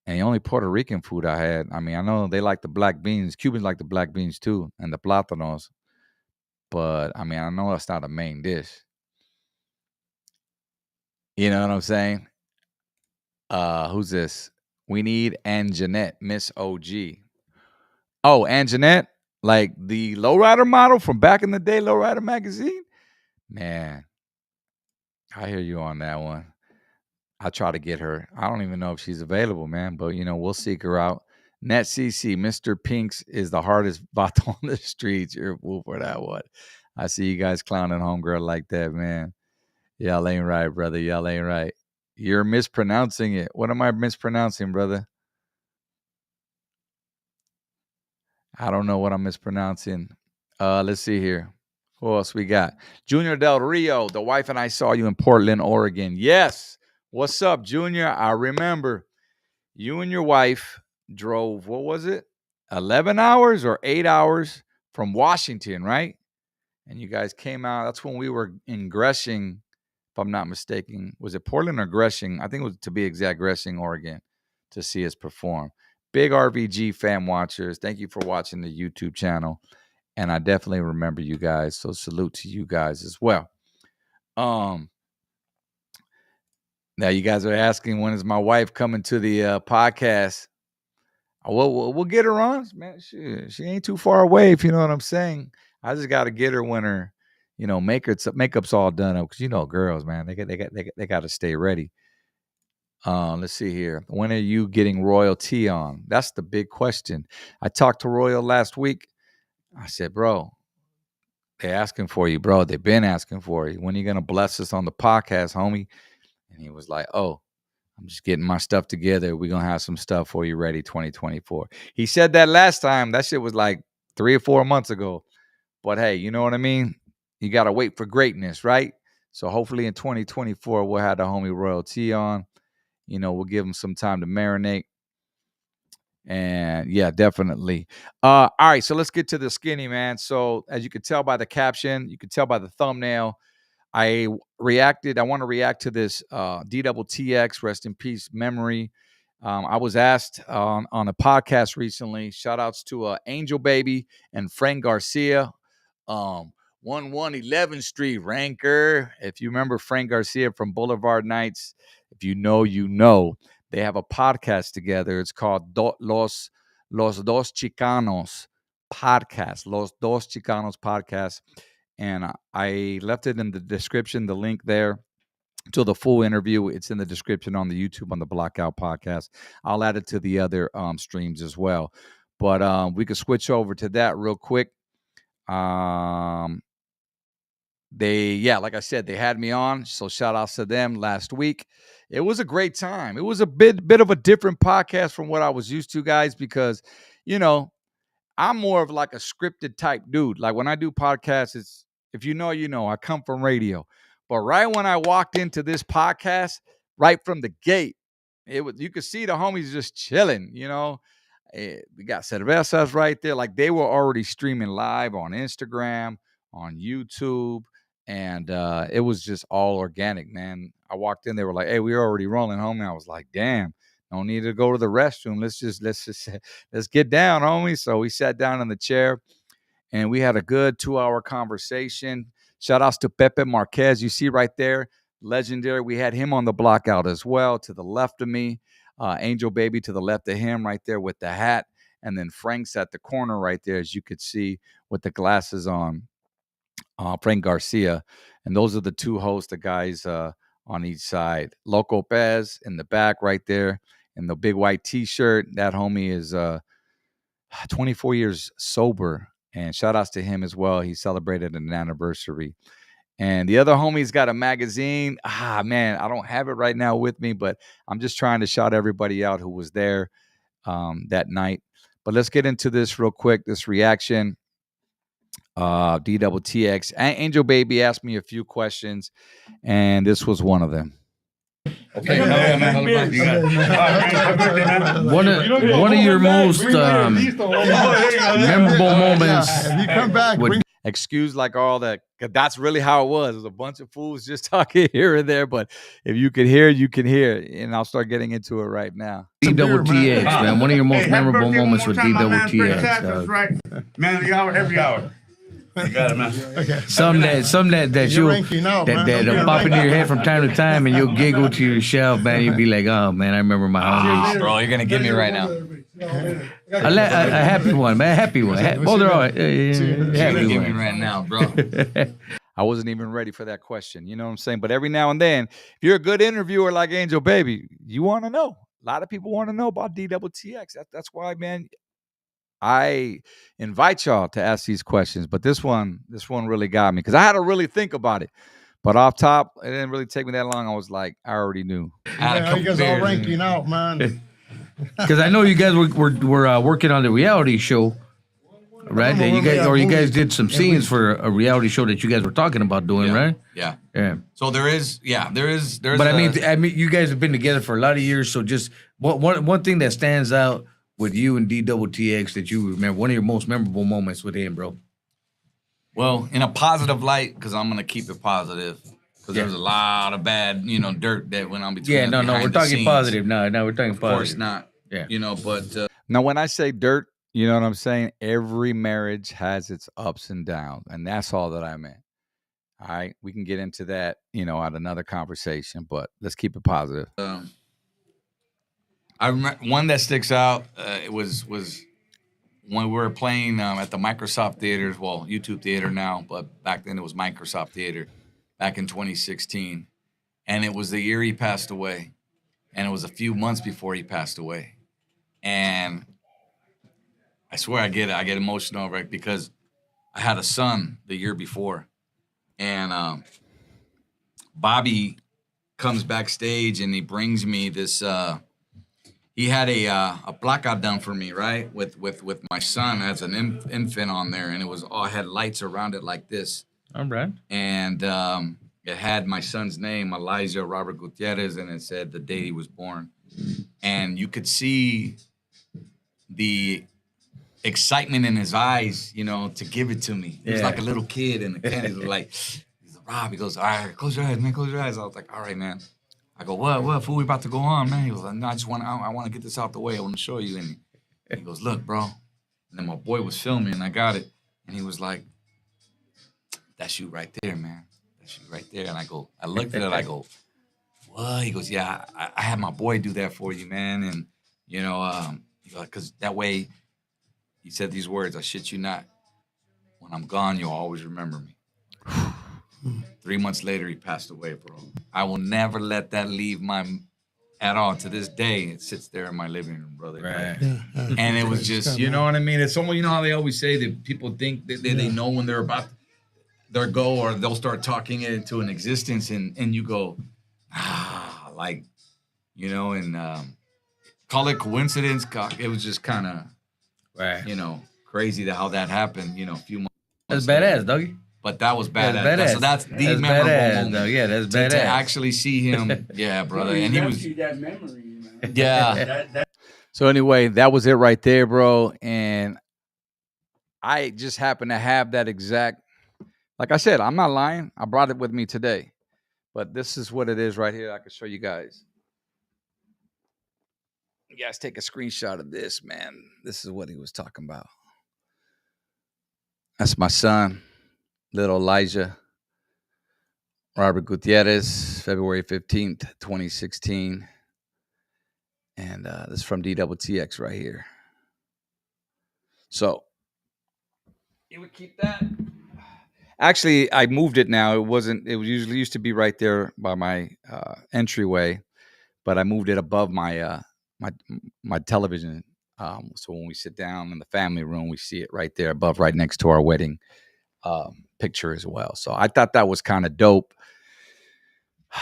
And the only Puerto Rican food I had, I mean, I know they like the black beans. Cubans like the black beans too, and the plátanos. But I mean, I know that's not a main dish. You know what I'm saying? Who's this? We need Anjanette, Miss OG. Oh, Anjanette, like the lowrider model from back in the day, Lowrider magazine. Man, I hear you on that one. I'll try to get her. I don't even know if she's available, man, but we'll seek her out. Net CC, Mr. Pinks is the hardest vato on the streets. You're a fool for that one. I see you guys clowning homegirl like that, man. Y'all ain't right, brother. Y'all ain't right. You're mispronouncing it. What am I mispronouncing, brother? I don't know what I'm mispronouncing. Let's see here. Who else we got? Junior Del Rio. The wife and I saw you in Portland, Oregon. Yes. What's up, Junior? I remember you and your wife drove, what was it? 11 hours or 8 hours from Washington, right? And you guys came out. That's when we were in Gresham, if I'm not mistaken. Was it Portland or Gresham? I think it was, to be exact, Gresham, Oregon, to see us perform. Big RVG fan watchers. Thank you for watching the YouTube channel. And I definitely remember you guys. So salute to you guys as well. Now you guys are asking, when is my wife coming to the podcast? We'll get her on, man. She ain't too far away, if you know what I'm saying. I just got to get her when her, makeup's all done up, because girls, man, they got to stay ready. Let's see here. When are you getting Royal T on? That's the big question. I talked to Royal last week. I said, bro, they're asking for you, bro. They've been asking for you. When are you gonna bless us on the podcast, homie? And he was like, oh, I'm just getting my stuff together. We're going to have some stuff for you ready 2024. He said that last time. That shit was like 3 or 4 months ago. But hey, you know what I mean? You got to wait for greatness, right? So hopefully in 2024, we'll have the homie Royal T on. We'll give him some time to marinate. And yeah, definitely. All right, so let's get to the skinny, man. So as you can tell by the caption, you can tell by the thumbnail, I want to react to this DTTX, rest in peace, memory. I was asked on a podcast recently, shout outs to Angel Baby and Frank Garcia, 1111 Street Ranker. If you remember Frank Garcia from Boulevard Nights, if you know, they have a podcast together. It's called Los Dos Chicanos podcast, Los Dos Chicanos podcast. And I left it in the description, the link there to the full interview. It's in the description on the YouTube, on the Blackout podcast. I'll add it to the other streams as well. But we could switch over to that real quick. Like I said, they had me on. So shout outs to them last week. It was a great time. It was a bit of a different podcast from what I was used to, guys, because, I'm more of like a scripted type dude. Like when I do podcasts, it's, if you know, I come from radio. But right when I walked into this podcast, right from the gate, you could see the homies just chilling, We got cervezas right there. Like they were already streaming live on Instagram, on YouTube. And it was just all organic, man. I walked in, they were like, hey, we're already rolling, homie. I was like, damn. No need to go to the restroom. Let's get down, homie. So we sat down in the chair and we had a good 2-hour conversation. Shout outs to Pepe Marquez. You see right there, legendary. We had him on the blockout as well. To the left of me, Angel Baby to the left of him right there with the hat. And then Frank's at the corner right there, as you could see, with the glasses on. Frank Garcia. And those are the two hosts, the guys on each side. Loco Pez in the back right there in the big white T-shirt. That homie is 24 years sober And shout outs to him as well. He celebrated an anniversary. And the other homie's got a magazine. Man, I don't have it right now with me, but I'm just trying to shout everybody out who was there that night. But let's get into this real quick, this reaction. DTTX. Angel Baby asked me a few questions, and this was one of them. Okay. One of your most memorable moments. If you come back, excuse like all that. That's really how it was. It was a bunch of fools just talking here and there. But if you could hear, you can hear. And I'll start getting into it right now. DTTX, man. One of your most memorable moments with DTTX. That's right. Man of the hour, every hour. You got it, man. Okay. Some that you'll pop into your head from time to time, and you'll giggle to yourself, man. You'll be like, "Oh man, I remember my homies." Bro, you're gonna give me right now. A happy one, man. Happy one. Both are all happy Give me one. right now, bro. I wasn't even ready for that question. You know what I'm saying? But every now and then, if you're a good interviewer like Angel Baby, you want to know. A lot of people want to know about DTTX. That's why, man. I invite y'all to ask these questions, but this one really got me because I had to really think about it. But off top, it didn't really take me that long. I was like, I already knew. Yeah, you guys all ranking out, man. Because I know you guys were working on the reality show, right? That you guys did some scenes for a reality show that you guys were talking about doing, right? Yeah. Yeah. So there is. But I mean, you guys have been together for a lot of years. So just one thing that stands out with you and DTTX that you remember, one of your most memorable moments with him, bro? Well, in a positive light, because I'm gonna keep it positive, because there's a lot of bad, dirt that went on between. Yeah, no, we're talking positive. No, we're talking positive. Of course not. Yeah, but now when I say dirt, you know what I'm saying? Every marriage has its ups and downs, and that's all that I meant. All right, we can get into that, at another conversation, but let's keep it positive. I remember one that sticks out. It was when we were playing at the Microsoft theaters. Well, YouTube Theater now, but back then it was Microsoft Theater. Back in 2016, and it was the year he passed away, and it was a few months before he passed away, and I swear I get emotional, right? Because I had a son the year before, and Bobby comes backstage and he brings me this. He had a placard done for me, right, with my son as an infant on there, and it was all had lights around it like this. All right. And it had my son's name, Elijah Robert Gutierrez, and it said the day he was born. And you could see the excitement in his eyes, to give it to me. He was like a little kid, and the kid was like, Rob, he goes, all right, close your eyes, man, close your eyes. I was like, all right, man. I go, what, fool, we about to go on, man? He was like, no, I want to get this out the way. I want to show you. And he goes, look, bro. And then my boy was filming, and I got it. And he was like, that's you right there, man. That's you right there. And I looked at it, I go, what? He goes, yeah, I had my boy do that for you, man. And, because that way, he said these words, I shit you not. When I'm gone, you'll always remember me. 3 months later, he passed away, bro. I will never let that leave at all. To this day, it sits there in my living room, brother. Right. Yeah. And it was just, you know what I mean? It's almost, how they always say that people think that they know when they're about their go, or they'll start talking it into an existence, and you go, and call it coincidence. It was just kind of, right. Crazy how that happened, a few months. That's badass, doggy. But that was badass. Badass. So that's the memorable moment. No, yeah, that's badass. To actually see him, yeah, brother. And he was that memory, man. Yeah. So anyway, that was it right there, bro. And I just happened to have that exact, like I said, I'm not lying. I brought it with me today. But this is what it is right here. I can show you guys. You guys take a screenshot of this, man. This is what he was talking about. That's my son, little Elijah Robert Gutierrez, February 15th, 2016. And this is from DTTX right here. So you would keep that. Actually, I moved it now. It usually used to be right there by my entryway, but I moved it above my my television So when we sit down in the family room, we see it right there above, right next to our wedding picture as well. So I thought that was kind of dope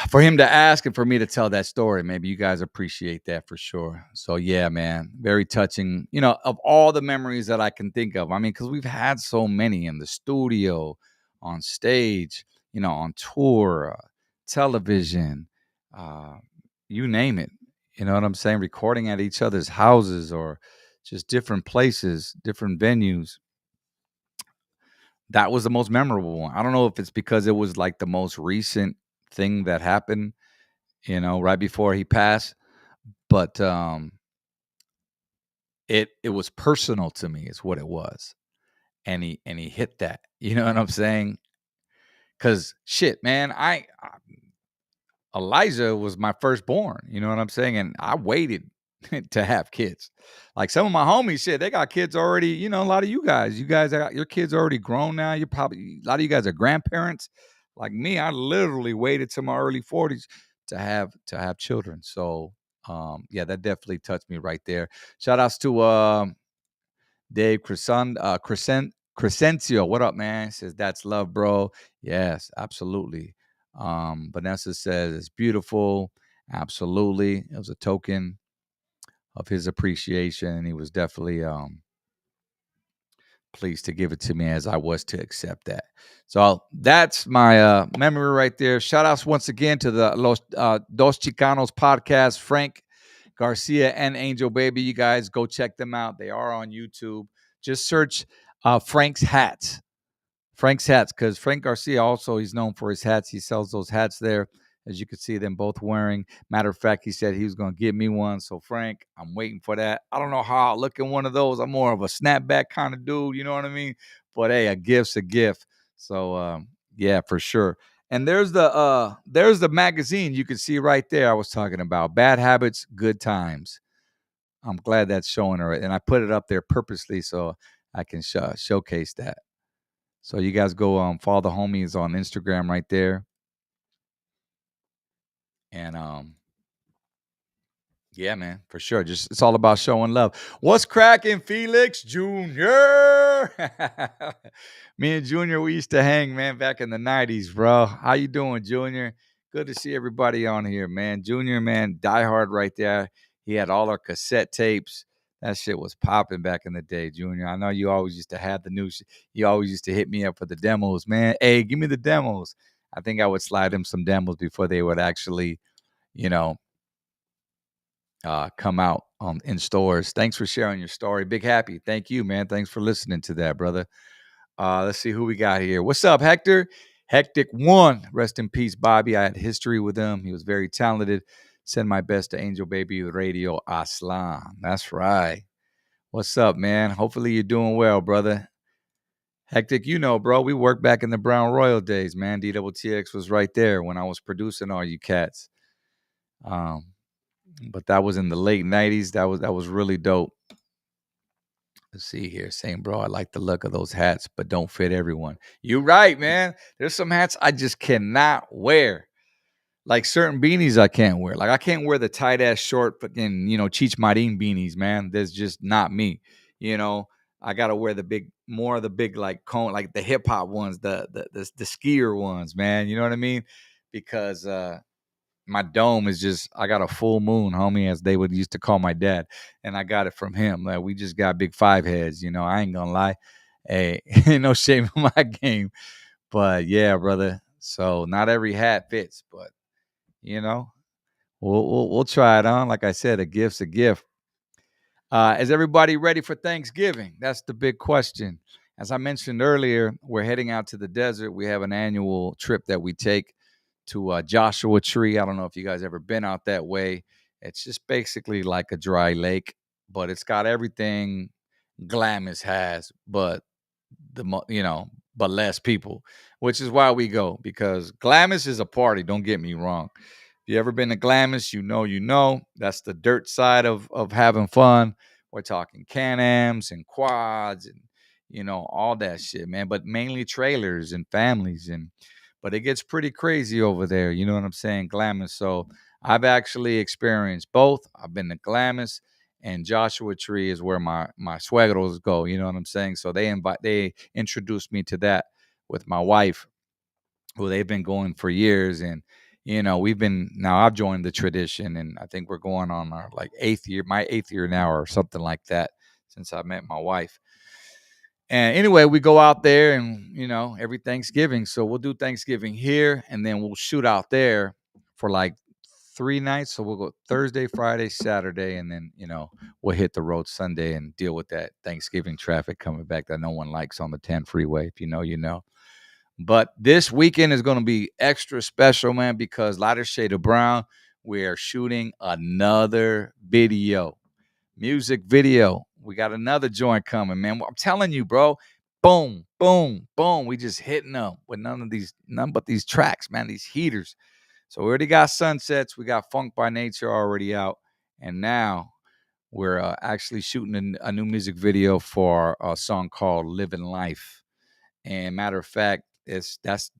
for him to ask and for me to tell that story. Maybe you guys appreciate that for sure. So yeah, man, very touching, of all the memories that I can think of. I mean, because we've had so many in the studio, on stage, on tour, television, you name it. You know what I'm saying? Recording at each other's houses or just different places, different venues. That was the most memorable one. I don't know if it's because it was like the most recent thing that happened, right before he passed, but it was personal to me is what it was. And he hit that. You know what I'm saying? Cuz shit, man, Elijah was my firstborn, you know what I'm saying? And I waited to have kids. Like some of my homies, shit, they got kids already, a lot of you guys got your kids already grown now. You're probably, a lot of you guys are grandparents. Like me, I literally waited to my early 40s to have children. So, yeah, that definitely touched me right there. Shout outs to Dave Crescencio. What up, man? Says that's love, bro. Yes, absolutely. Vanessa says it's beautiful. Absolutely. It was a token of his appreciation. He was definitely pleased to give it to me, as I was to accept that. So that's my memory right there. Shout outs once again to the Dos Chicanos podcast, Frank Garcia and Angel Baby. You guys go check them out. They are on YouTube. Just search Frank's Hats. Frank's Hats, because Frank Garcia also, he's known for his hats. He sells those hats there, as you can see them both wearing. Matter of fact, he said he was going to give me one. So, Frank, I'm waiting for that. I don't know how I'll look in one of those. I'm more of a snapback kind of dude, you know what I mean? But, hey, a gift's a gift. So, yeah, for sure. And there's the magazine you can see right there I was talking about. Bad Habits, Good Times. I'm glad that's showing her. And I put it up there purposely so I can showcase that. So you guys go follow the homies on Instagram right there. And yeah, man, for sure. Just it's all about showing love. What's cracking, Felix Jr.? Me and Junior, we used to hang, man, back in the 90s, bro. How you doing, Junior? Good to see everybody on here, man. Junior, man, diehard right there. He had all our cassette tapes. That shit was popping back in the day, Junior. I know you always used to have the new you always used to hit me up for the demos, man. Hey, give me the demos. I think I would slide him some demos before they would actually, come out in stores. Thanks for sharing your story. Big happy. Thank you, man. Thanks for listening to that, brother. Let's see who we got here. What's up, Hector? Hectic One. Rest in peace, Bobby. I had history with him. He was very talented. Send my best to Angel Baby Radio Aslan. That's right. What's up, man? Hopefully you're doing well, brother. Hectic, bro, we worked back in the Brown Royal days, man. DTTX was right there when I was producing all you cats. But that was in the late 90s. That was really dope. Let's see here. Saying, bro, I like the look of those hats, but don't fit everyone. You're right, man. There's some hats I just cannot wear. Like certain beanies I can't wear. Like I can't wear the tight ass short fucking, Cheech Marin beanies, man. That's just not me. I gotta wear more of the big like cone, like the hip hop ones, the skier ones, man. You know what I mean? Because my dome is just, I got a full moon, homie, as they would used to call my dad. And I got it from him. Like we just got big 5 heads, I ain't gonna lie. Hey, ain't no shame in my game. But yeah, brother. So not every hat fits, but we'll try it on. Like I said, a gift's a gift. Is everybody ready for Thanksgiving? That's the big question. As I mentioned earlier, we're heading out to the desert. We have an annual trip that we take to Joshua Tree. I don't know if you guys ever been out that way. It's just basically like a dry lake, but it's got everything Glamis has, but but less people, which is why we go, because Glamis is a party. Don't get me wrong. If you ever been to Glamis, you know that's the dirt side of having fun. We're talking Can-Ams and quads and all that shit, man. But mainly trailers and families, but it gets pretty crazy over there. You know what I'm saying? Glamis. So I've actually experienced both. I've been to Glamis and Joshua Tree is where my suegros go. You know what I'm saying? So they introduced me to that with my wife, who they've been going for years, and I've joined the tradition, and I think we're going on our like my 8th year now, or something like that, since I met my wife. And anyway, we go out there and, every Thanksgiving. So we'll do Thanksgiving here, and then we'll shoot out there for like 3 nights. So we'll go Thursday, Friday, Saturday, and then, we'll hit the road Sunday and deal with that Thanksgiving traffic coming back that no one likes on the 10 freeway. If you know, you know. But this weekend is going to be extra special, man, because Lighter Shade of Brown, we are shooting another music video. We got another joint coming, man. I'm telling you, bro. Boom, boom, boom. We just hitting them with none but these tracks, man, these heaters. So we already got Sunsets. We got Funk by Nature already out. And now we're actually shooting a new music video for a song called Living Life. And matter of fact, that's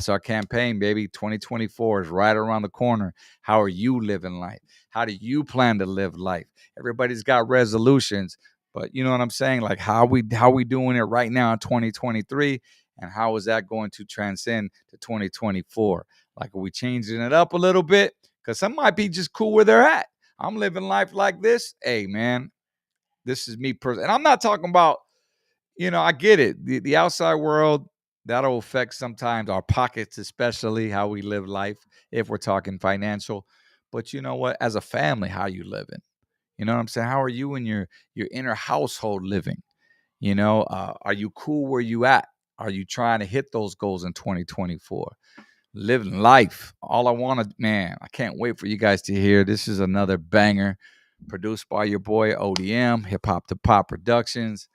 our campaign, baby. 2024 is right around the corner. How are you living life? How do you plan to live life? Everybody's got resolutions, but you know what I'm saying? Like how we doing it right now in 2023, and how is that going to transcend to 2024? Like, are we changing it up a little bit? Because some might be just cool where they're at. I'm living life like this. Hey, man, this is me personally. And I'm not talking about, I get it. The outside world, that'll affect sometimes our pockets, especially how we live life, if we're talking financial. But you know what? As a family, how you living? You know what I'm saying? How are you in your inner household living? Are you cool where you at? Are you trying to hit those goals in 2024? Living life. All I want to, man, I can't wait for you guys to hear. This is another banger produced by your boy ODM, Hip Hop to Pop Productions.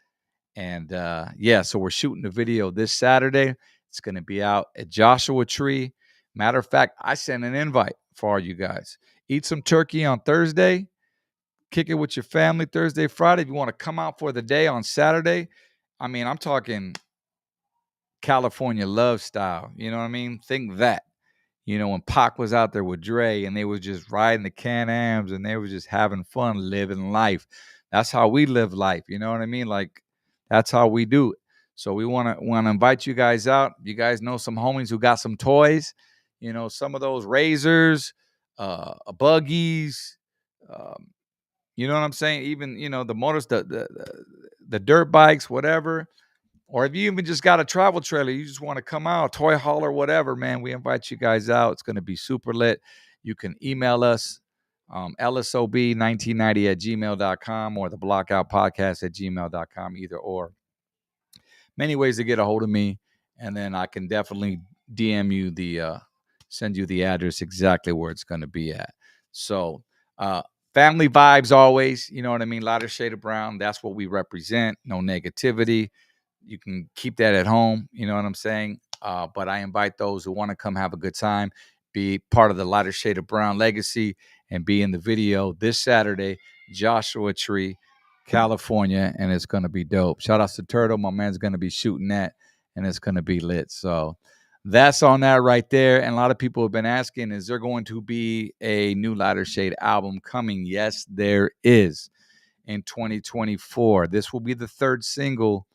And so we're shooting the video this Saturday. It's going to be out at Joshua Tree. Matter of fact, I sent an invite for all you guys. Eat some turkey on Thursday. Kick it with your family Thursday, Friday. If you want to come out for the day on Saturday, I mean, I'm talking California love style. You know what I mean? Think that. When Pac was out there with Dre and they was just riding the Can-Ams and they were just having fun, living life. That's how we live life. You know what I mean? Like, that's how we do it. So we want to invite you guys out. You guys know some homies who got some toys. Some of those razors, buggies. You know what I'm saying? Even the motors, the dirt bikes, whatever. Or if you even just got a travel trailer, you just want to come out, toy hauler, whatever, man, we invite you guys out. It's going to be super lit. You can email us, LSOB1990@gmail.com or the blockoutpodcast@gmail.com, either or. Many ways to get a hold of me, and then I can definitely DM you send you the address exactly where it's going to be at. So, family vibes always, you know what I mean? Lighter shade of brown, that's what we represent. No negativity. You can keep that at home, you know what I'm saying? But I invite those who want to come have a good time, be part of the Lighter Shade of Brown legacy, and be in the video this Saturday, Joshua Tree, California, and it's going to be dope. Shout out to Turtle. My man's going to be shooting that, and it's going to be lit. So that's on that right there. And a lot of people have been asking, is there going to be a new Lighter Shade album coming? Yes, there is, in 2024. This will be the 3rd single.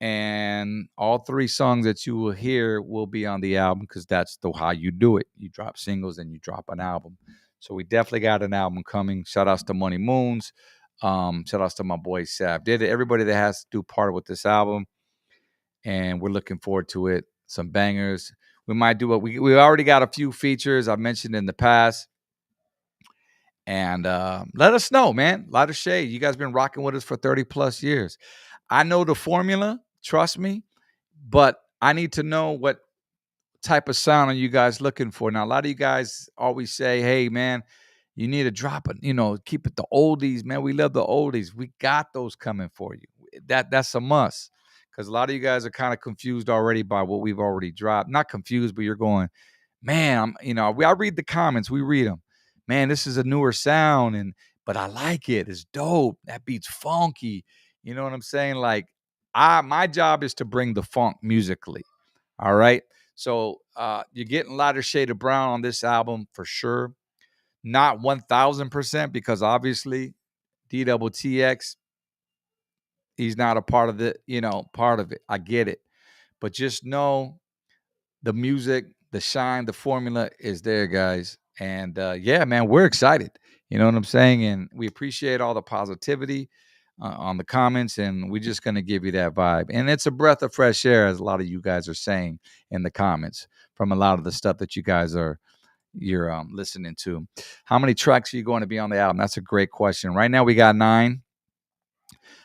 And all 3 songs that you will hear will be on the album, because that's how you do it. You drop singles and you drop an album. So we definitely got an album coming. Shout outs to Money Moons. Shout outs to my boy Sav. Everybody that has to do part with this album. And we're looking forward to it. Some bangers. We might do it. We already got a few features I mentioned in the past. And let us know, man. Lighter Shade. You guys been rocking with us for 30 plus years. I know the formula. Trust me, but I need to know what type of sound are you guys looking for. Now, a lot of you guys always say, hey, man, you need to drop it, keep it the oldies, man. We love the oldies. We got those coming for you. That's a must, because a lot of you guys are kind of confused already by what we've already dropped. Not confused, but you're going, man, I read the comments. We read them. Man, this is a newer sound, but I like it. It's dope. That beat's funky. You know what I'm saying? Like, my job is to bring the funk musically. All right. So you're getting Lighter Shade of Brown on this album for sure. Not 1000%, because obviously DTTX, he's not a part of the, part of it. I get it. But just know the music, the shine, the formula is there, guys. And yeah, man, we're excited. You know what I'm saying? And we appreciate all the positivity on the comments, and we're just going to give you that vibe. And it's a breath of fresh air, as a lot of you guys are saying in the comments, from a lot of the stuff that you're listening to. How many tracks are you going to be on the album? That's a great question. Right now we got 9.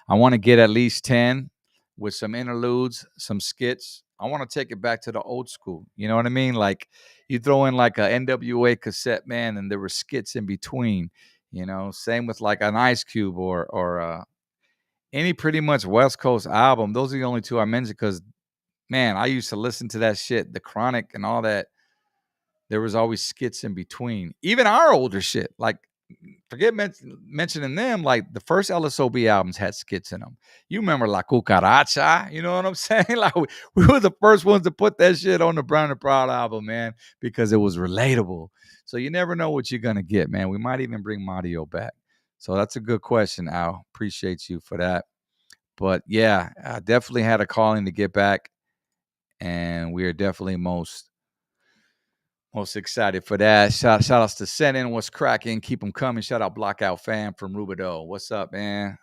I want to get at least 10 with some interludes, some skits. I want to take it back to the old school. You know what I mean? Like you throw in like a NWA cassette, man, and there were skits in between. Same with like an Ice Cube or any pretty much West Coast album. Those are the only 2 I mentioned because, man, I used to listen to that shit, The Chronic and all that. There was always skits in between. Even our older shit, like forget mentioning them, like the first LSOB albums had skits in them. You remember La Cucaracha? You know what I'm saying? Like we were the first ones to put that shit on the Brown and Proud album, man, because it was relatable. So you never know what you're going to get, man. We might even bring Mario back. So that's a good question, Al. Appreciate you for that. But yeah, I definitely had a calling to get back, and we are definitely most excited for that. Shout outs to Senin. What's cracking? Keep them coming. Shout out Blockout Fam from Rubidoux. What's up, man?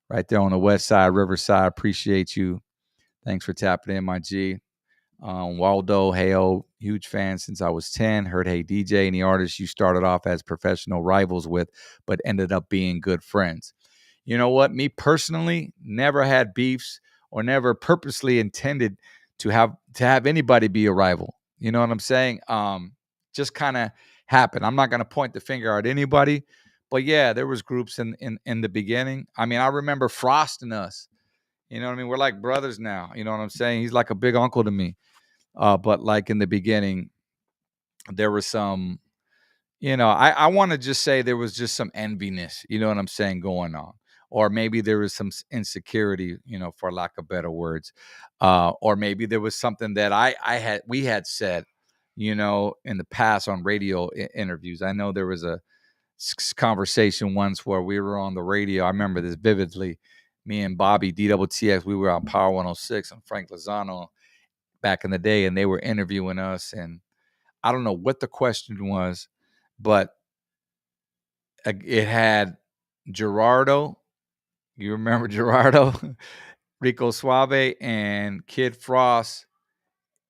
Right there on the west side, Riverside. Appreciate you. Thanks for tapping in, my G. Waldo, Heyo, huge fan since I was 10. Heard Hey DJ, and the artists you started off as professional rivals with, but ended up being good friends. You know what? Me personally, never had beefs or never purposely intended to have anybody be a rival. You know what I'm saying? Just kind of happened. I'm not going to point the finger at anybody, but yeah, there was groups in the beginning. I mean, I remember Frost and us. You know what I mean? We're like brothers now. You know what I'm saying? He's like a big uncle to me. But like in the beginning, there was some, I want to just say there was just some enviness, you know what I'm saying, going on. Or maybe there was some insecurity, for lack of better words. Or maybe there was something that we had said, in the past on radio interviews. I know there was a conversation once where we were on the radio. I remember this vividly. Me and Bobby, DTTX, we were on Power 106 and Frank Lozano back in the day, and they were interviewing us. And I don't know what the question was, but it had Gerardo. You remember Gerardo? Rico Suave and Kid Frost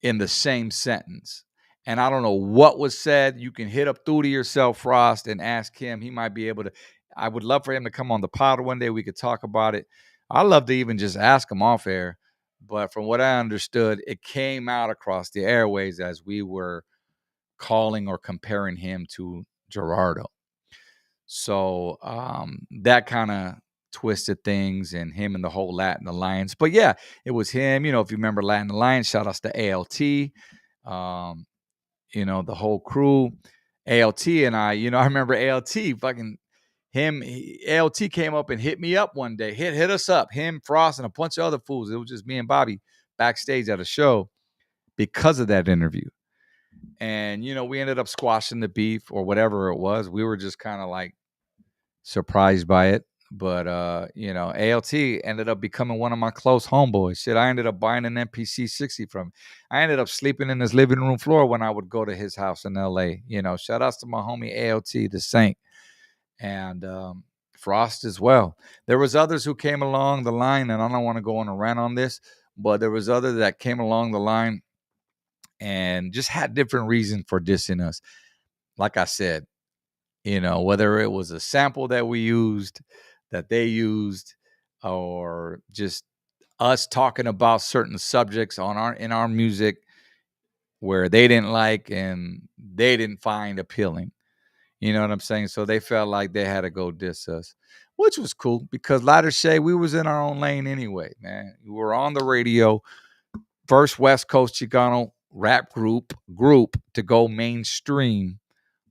in the same sentence. And I don't know what was said. You can hit up Thudi yourself, Frost, and ask him. He might be able to. I would love for him to come on the pod one day. We could talk about it. I'd love to even just ask him off air. But from what I understood, it came out across the airways as we were calling or comparing him to Gerardo. So that kind of twisted things, and him and the whole Latin Alliance. But yeah, it was him. If you remember Latin Alliance, shout outs to ALT. The whole crew, ALT and I remember ALT fucking him. ALT came up and hit me up one day, hit us up, him, Frost, and a bunch of other fools. It was just me and Bobby backstage at a show because of that interview. And, we ended up squashing the beef or whatever it was. We were just kind of like surprised by it. But, ALT ended up becoming one of my close homeboys. Shit, I ended up buying an MPC 60 from him. I ended up sleeping in his living room floor when I would go to his house in L.A. Shout outs to my homie ALT, the Saint, and Frost as well. There was others who came along the line, and I don't want to go on a rant on this, but there was others that came along the line and just had different reasons for dissing us. Like I said, whether it was a sample that we used, that they used, or just us talking about certain subjects in our music where they didn't like and they didn't find appealing. You know what I'm saying? So they felt like they had to go diss us, which was cool because Ladder Shea, we was in our own lane anyway, man. We were on the radio, first West Coast Chicano rap group to go mainstream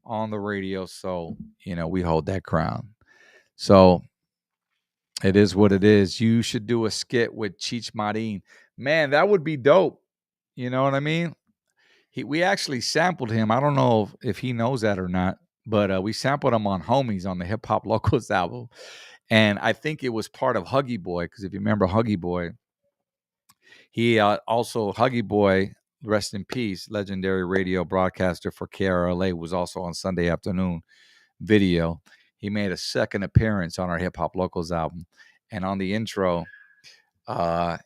on the radio. So, we hold that crown. So it is what it is. You should do a skit with Cheech Marin. Man, that would be dope. You know what I mean? We actually sampled him. I don't know if he knows that or not, but we sampled him on Homies on the Hip Hop Locals album. And I think it was part of Huggy Boy, because if you remember Huggy Boy, he also, Huggy Boy, rest in peace, legendary radio broadcaster for KRLA, was also on Sunday Afternoon Video. He made a second appearance on our Hip Hop Locals album. And on the intro,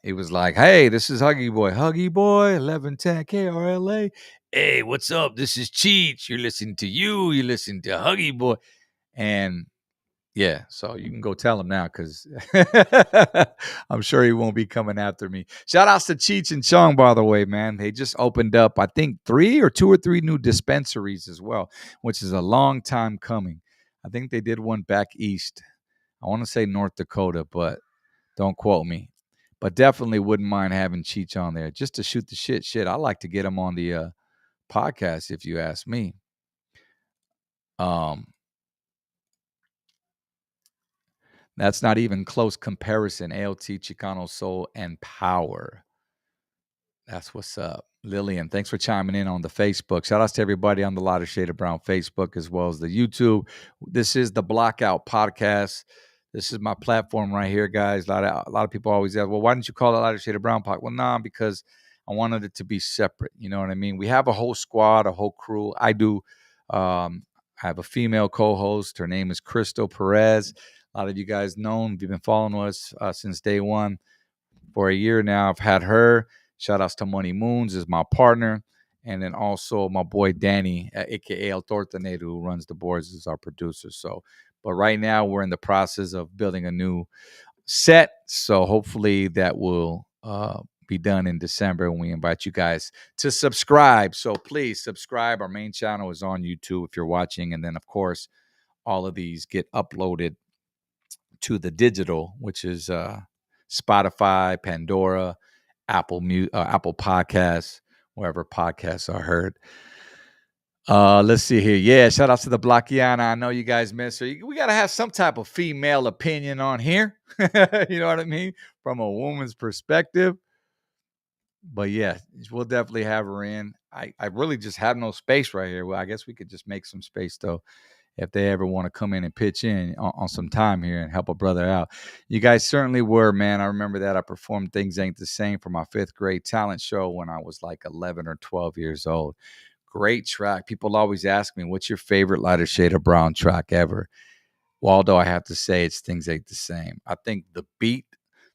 it was like, hey, this is Huggy Boy, 1110 KRLA. Hey, what's up? This is Cheech. You're listening to Huggy Boy. And yeah, so you can go tell him now, because I'm sure he won't be coming after me. Shout outs to Cheech and Chong, by the way, man. They just opened up, I think, 2 or 3 new dispensaries as well, which is a long time coming. I think they did one back east. I want to say North Dakota, but don't quote me. But definitely wouldn't mind having Cheech on there just to shoot the shit. I like to get him on the podcast, if you ask me. That's not even close comparison. ALT, Chicano Soul, and Power. That's what's up. Lillian, thanks for chiming in on the Facebook. Shout outs to everybody on the Lighter Shade of Brown Facebook, as well as the YouTube. This is the Blockout Podcast. This is my platform right here, guys. A lot of people always ask, well, why didn't you call it Lighter Shade of Brown Podcast? Well, nah, because I wanted it to be separate. You know what I mean? We have a whole squad, a whole crew. I do. I have a female co-host. Her name is Crystal Perez. A lot of you guys know, if you've been following us since day one, for a year now, I've had her. Shout outs to Money Moons is my partner. And then also my boy Danny, a.k.a. El Tortanero, who runs the boards, is our producer. So, but right now we're in the process of building a new set. So hopefully that will be done in December, when we invite you guys to subscribe. So please subscribe. Our main channel is on YouTube if you're watching. And then, of course, all of these get uploaded to the digital, which is Spotify, Pandora, Apple Podcasts, wherever podcasts are heard. Let's see here. Yeah, shout out to the Blockiana. I know you guys miss her. We got to have some type of female opinion on here. You know what I mean? From a woman's perspective. But yeah, we'll definitely have her in. I really just have no space right here. Well, I guess we could just make some space, though, if they ever want to come in and pitch in on some time here and help a brother out. You guys certainly were, man. I remember that I performed Things Ain't the Same for my 5th grade talent show when I was like 11 or 12 years old. Great track. People always ask me, what's your favorite Lighter Shade of Brown track ever? Waldo, I have to say it's Things Ain't the Same. I think the beat,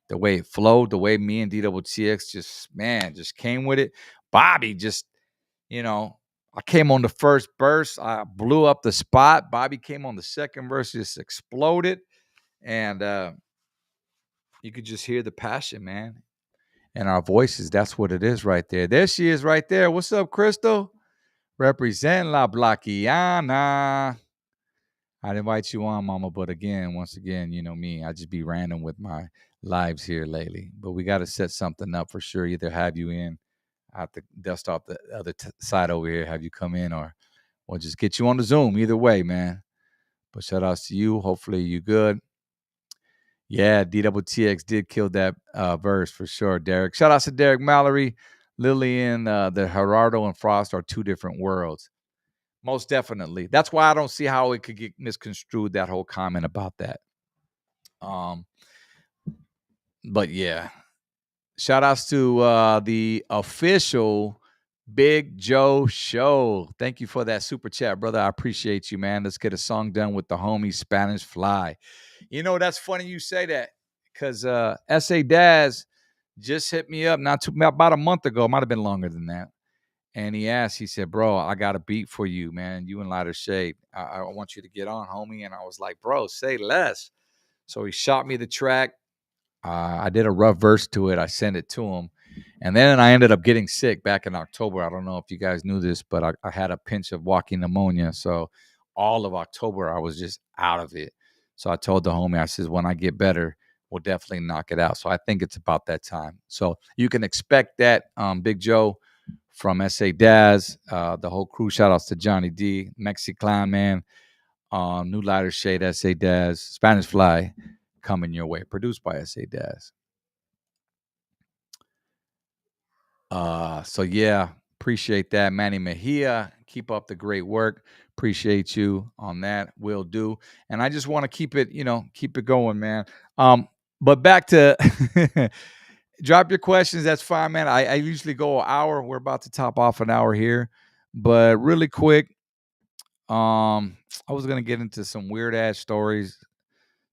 the way it flowed, the way me and DTTX just came with it. Bobby just, I came on the first verse. I blew up the spot. Bobby came on the second verse, just exploded. And you could just hear the passion, man. And our voices, that's what it is right there. There she is right there. What's up, Crystal? Represent La Blockiana. I'd invite you on, mama. But once again, you know me. I just be random with my lives here lately. But we got to set something up for sure. Either have you in. I have to dust off the other side over here, have you come in, or we'll just get you on the Zoom. Either way, man. But shout outs to you. Hopefully you good. Yeah, DTTX did kill that verse for sure, Derek. Shout outs to Derek Mallory. Lillian, the Gerardo and Frost are 2 different worlds. Most definitely. That's why I don't see how it could get misconstrued, that whole comment about that. But yeah. Shout outs to the official Big Joe Show. Thank you for that super chat, brother. I appreciate you, man. Let's get a song done with the homie Spanish Fly. That's funny you say that, because S.A. Daz just hit me up about a month ago. It might have been longer than that. And he said, bro, I got a beat for you, man. You and Lighter Shade. I want you to get on, homie. And I was like, bro, say less. So he shot me the track. I did a rough verse to it. I sent it to him. And then I ended up getting sick back in October. I don't know if you guys knew this, but I had a pinch of walking pneumonia. So all of October, I was just out of it. So I told the homie, I said, when I get better, we'll definitely knock it out. So I think it's about that time. So you can expect that, Big Joe from S.A. Daz, the whole crew. Shout outs to Johnny D, Mexiclan, man. New Lighter Shade, S.A. Daz, Spanish Fly, coming your way. Produced by S.A. Daz. So yeah, appreciate that. Manny Mejia, keep up the great work. Appreciate you on that. Will do. And I just want to keep it going, man. But back to drop your questions. That's fine, man. I usually go an hour. We're about to top off an hour here. But really quick, I was gonna get into some weird ass stories,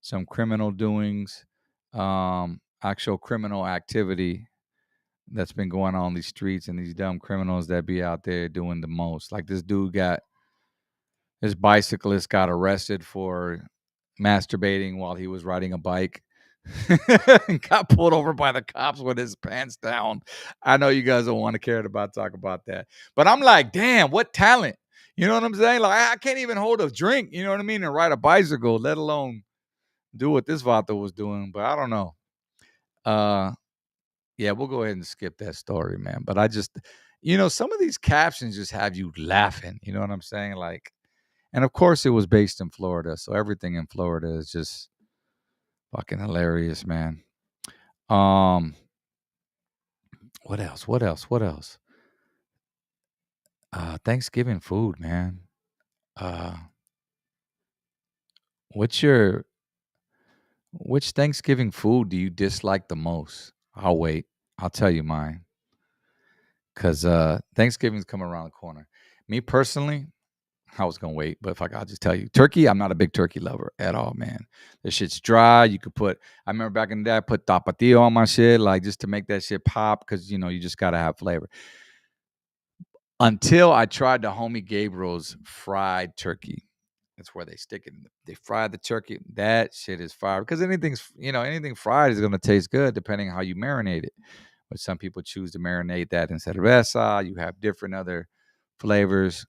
some criminal doings, actual criminal activity that's been going on these streets, and these dumb criminals that be out there doing the most. Like this bicyclist got arrested for masturbating while he was riding a bike. And got pulled over by the cops with his pants down. I know you guys don't want to care about talk about that, but I'm like, damn, what talent? You know what I'm saying? Like, I can't even hold a drink, you know what I mean, and ride a bicycle, let alone do what this Vato was doing. But I don't know. Yeah, we'll go ahead and skip that story, man. But I just, some of these captions just have you laughing. You know what I'm saying? Like, and of course it was based in Florida, so everything in Florida is just fucking hilarious, man. What else? Thanksgiving food, man. Which Thanksgiving food do you dislike the most? I'll wait. I'll tell you mine. Because Thanksgiving's coming around the corner. Me personally, I was going to wait, but I'll just tell you. Turkey, I'm not a big turkey lover at all, man. This shit's dry. You could I remember back in the day, I put tapatio on my shit, like just to make that shit pop, because, you just got to have flavor. Until I tried the homie Gabriel's fried turkey. That's where they stick it. They fry the turkey. That shit is fire. Because anything fried is going to taste good depending on how you marinate it. But some people choose to marinate that in cerveza. You have different other flavors.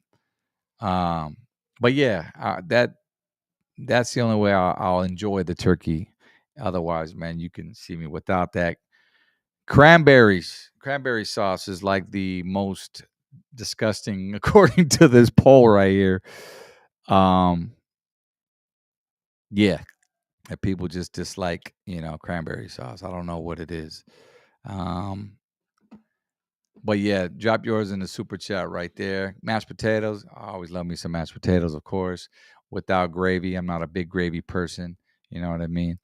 But yeah, that's the only way I'll enjoy the turkey. Otherwise, man, you can see me without that. Cranberry sauce is like the most disgusting, according to this poll right here. Yeah, that people just dislike, cranberry sauce. I don't know what it is. But yeah, drop yours in the super chat right there. Mashed potatoes. I always love me some mashed potatoes, of course. Without gravy, I'm not a big gravy person. You know what I mean?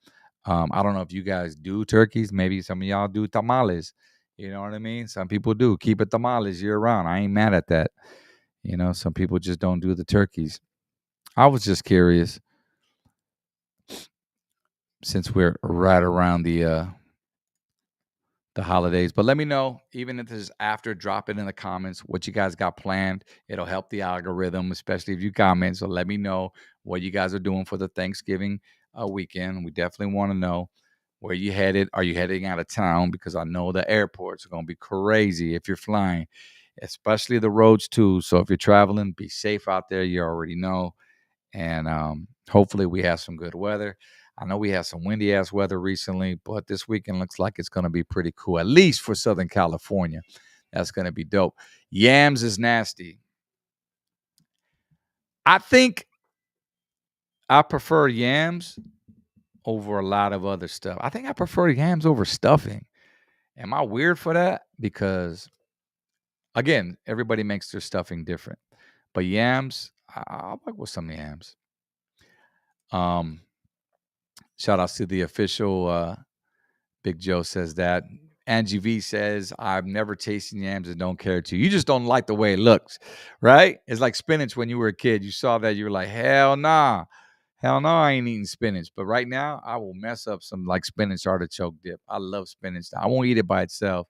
I don't know if you guys do turkeys. Maybe some of y'all do tamales. You know what I mean? Some people do. Keep it tamales year round. I ain't mad at that. Some people just don't do the turkeys. I was just curious, since we're right around the holidays. But let me know, even if it's after, drop it in the comments what you guys got planned. It'll help the algorithm, especially if you comment. So let me know what you guys are doing for the Thanksgiving weekend. We definitely want to know where you headed. Are you heading out of town? Because I know the airports are going to be crazy if you're flying, especially the roads too. So if you're traveling, be safe out there. You already know. And hopefully we have some good weather. I know we had some windy ass weather recently, but this weekend looks like it's going to be pretty cool, at least for Southern California. That's going to be dope. Yams is nasty. I think I prefer yams over a lot of other stuff. I think I prefer yams over stuffing. Am I weird for that? Because, again, everybody makes their stuffing different. But yams, I'll like with some yams. Shout outs to the official. Big Joe says that. Angie V says, I've never tasted yams and don't care to. You just don't like the way it looks, right? It's like spinach when you were a kid. You saw that, you were like, hell nah. Hell no, I ain't eating spinach. But right now, I will mess up some like spinach artichoke dip. I love spinach. I won't eat it by itself.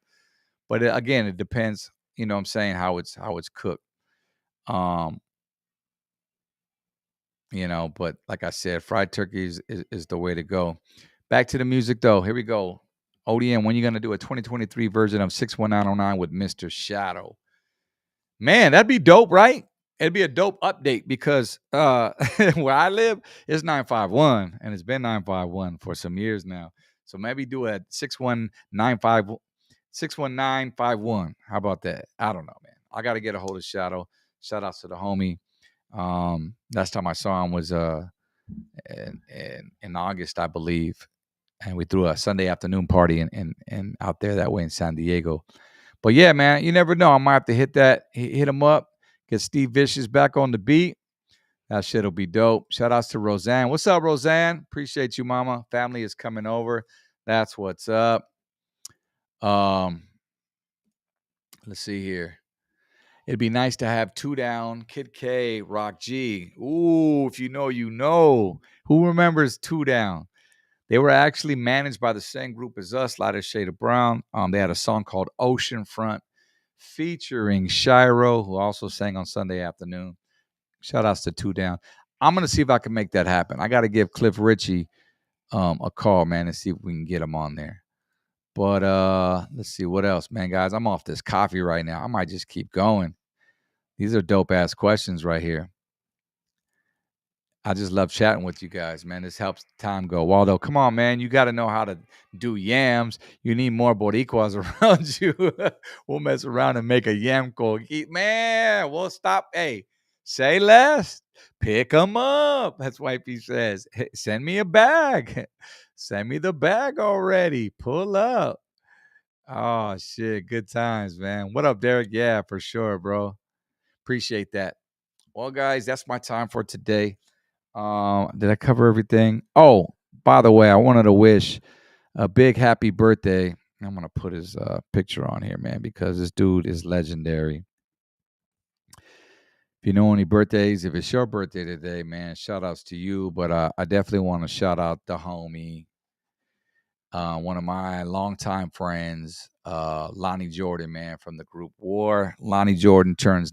But again, it depends, you know what I'm saying, how it's cooked. But like I said, fried turkey is the way to go. Back to the music, though. Here we go. ODM, when are you going to do a 2023 version of 61909 with Mr. Shadow? Man, that'd be dope, right? It'd be a dope update because where I live is 951, and it's been 951 for some years now. So maybe do a 61951. How about that? I don't know, man. I got to get a hold of Shadow. Shout out to the homie. Last time I saw him was in August, I believe. And we threw a Sunday afternoon party and out there that way in San Diego. But yeah, man, you never know. I might have to hit him up, get Steve Vicious back on the beat. That shit'll be dope. Shout outs to Roseanne. What's up, Roseanne? Appreciate you, mama. Family is coming over. That's what's up. Let's see here. It'd be nice to have Two Down, Kid K, Rock G. Ooh, if you know, you know. Who remembers Two Down? They were actually managed by the same group as us, Lighter Shade of Brown. They had a song called Oceanfront featuring Shiro, who also sang on Sunday Afternoon. Shout outs to Two Down. I'm going to see if I can make that happen. I got to give Cliff Ritchie a call, man, and see if we can get him on there. But let's see what else, man, guys. I'm off this coffee right now. I might just keep going. These are dope ass questions right here. I just love chatting with you guys, man. This helps time go. Waldo, come on, man. You got to know how to do yams. You need more Boricuas around you. We'll mess around and make a yam coquito. Man, we'll stop. Hey, say less. Pick them up. That's why he says, hey, send me a bag. Send me the bag already. Pull up. Oh, shit. Good times, man. What up, Derek? Yeah, for sure, bro. Appreciate that. Well, guys, that's my time for today. Did I cover everything? Oh, by the way, I wanted to wish a big happy birthday. I'm going to put his picture on here, man, because this dude is legendary. If you know any birthdays, if it's your birthday today, man, shout outs to you. But I definitely want to shout out the homie, one of my longtime friends, Lonnie Jordan, man, from the group War. Lonnie Jordan turns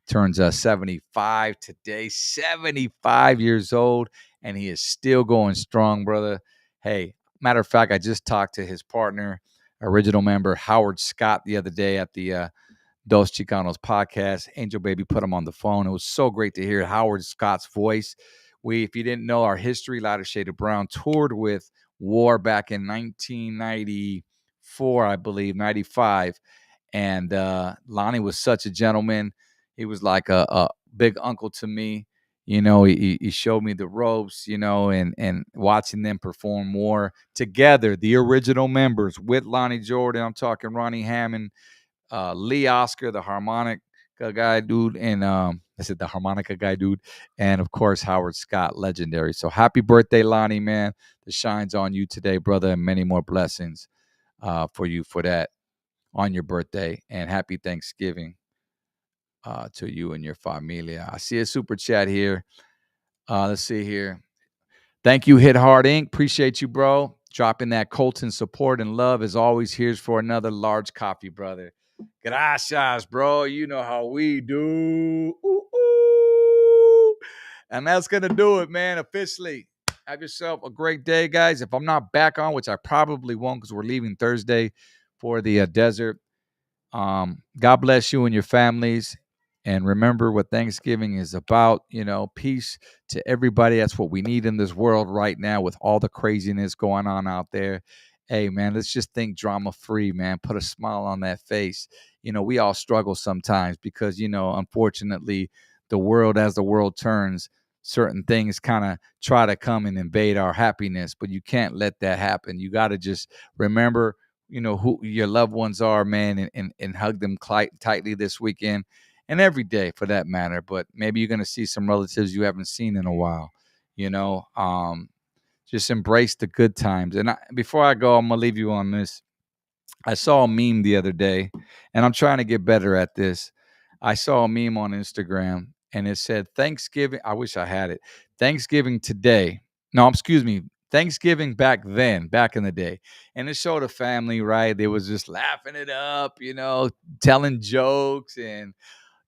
75 today, 75 years old, and he is still going strong, brother. Hey, matter of fact, I just talked to his partner, original member Howard Scott, the other day at the Dos Chicanos podcast. Angel Baby put him on the phone. It was so great to hear Howard Scott's voice. If you didn't know our history, Lighter Shade of Brown toured with War back in 1994, I believe, 95. And Lonnie was such a gentleman. He was like a big uncle to me. You know, he showed me the ropes, you know, and watching them perform War together, the original members with Lonnie Jordan. I'm talking Ronnie Hammond, Lee Oscar, the harmonica guy dude, and I said the harmonica guy dude, and of course Howard Scott, legendary. So happy birthday, Lonnie, man. The shine's on you today, brother, and many more blessings for you for that on your birthday, and happy Thanksgiving to you and your familia. I see a super chat here. Let's see here. Thank you, Hit Hard Inc. Appreciate you, bro. Dropping that Colton support and love as always. Here's for another large coffee, brother. Gracias, bro. You know how we do. Ooh, ooh. And that's going to do it, man, officially. Have yourself a great day, guys. If I'm not back on, which I probably won't because we're leaving Thursday for the desert, God bless you and your families. And remember what Thanksgiving is about, you know, peace to everybody. That's what we need in this world right now with all the craziness going on out there. Hey, man, let's just think drama-free, man. Put a smile on that face. You know, we all struggle sometimes because, you know, unfortunately, the world, as the world turns, certain things kind of try to come and invade our happiness, but you can't let that happen. You got to just remember, you know, who your loved ones are, man, and hug them tightly this weekend. And every day for that matter, but maybe you're going to see some relatives you haven't seen in a while, you know, just embrace the good times. And before I go, I'm going to leave you on this. I saw a meme the other day, and I'm trying to get better at this. I saw a meme on Instagram, and it said, Thanksgiving. I wish I had it. Thanksgiving today. No, excuse me. Thanksgiving back then, back in the day. And it showed a family, right? They was just laughing it up, you know, telling jokes and,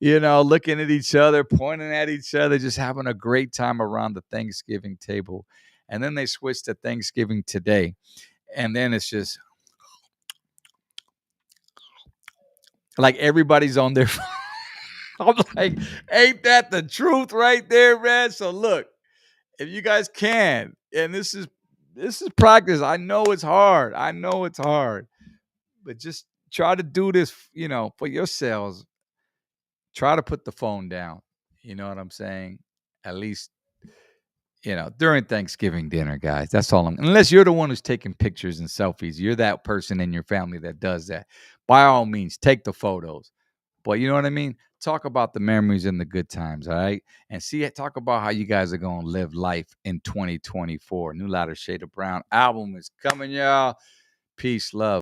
you know, looking at each other, pointing at each other, just having a great time around the Thanksgiving table. And then they switched to Thanksgiving today. And then it's just like everybody's on their phone. I'm like, ain't that the truth right there, man? So look, if you guys can, and this is practice. I know it's hard. But just try to do this, you know, for yourselves. Try to put the phone down. You know what I'm saying? At least, you know, during Thanksgiving dinner, guys. That's all unless you're the one who's taking pictures and selfies. You're that person in your family that does that. By all means, take the photos. But you know what I mean? Talk about the memories and the good times, all right? And talk about how you guys are going to live life in 2024. New Lighter Shade of Brown album is coming, y'all. Peace, love.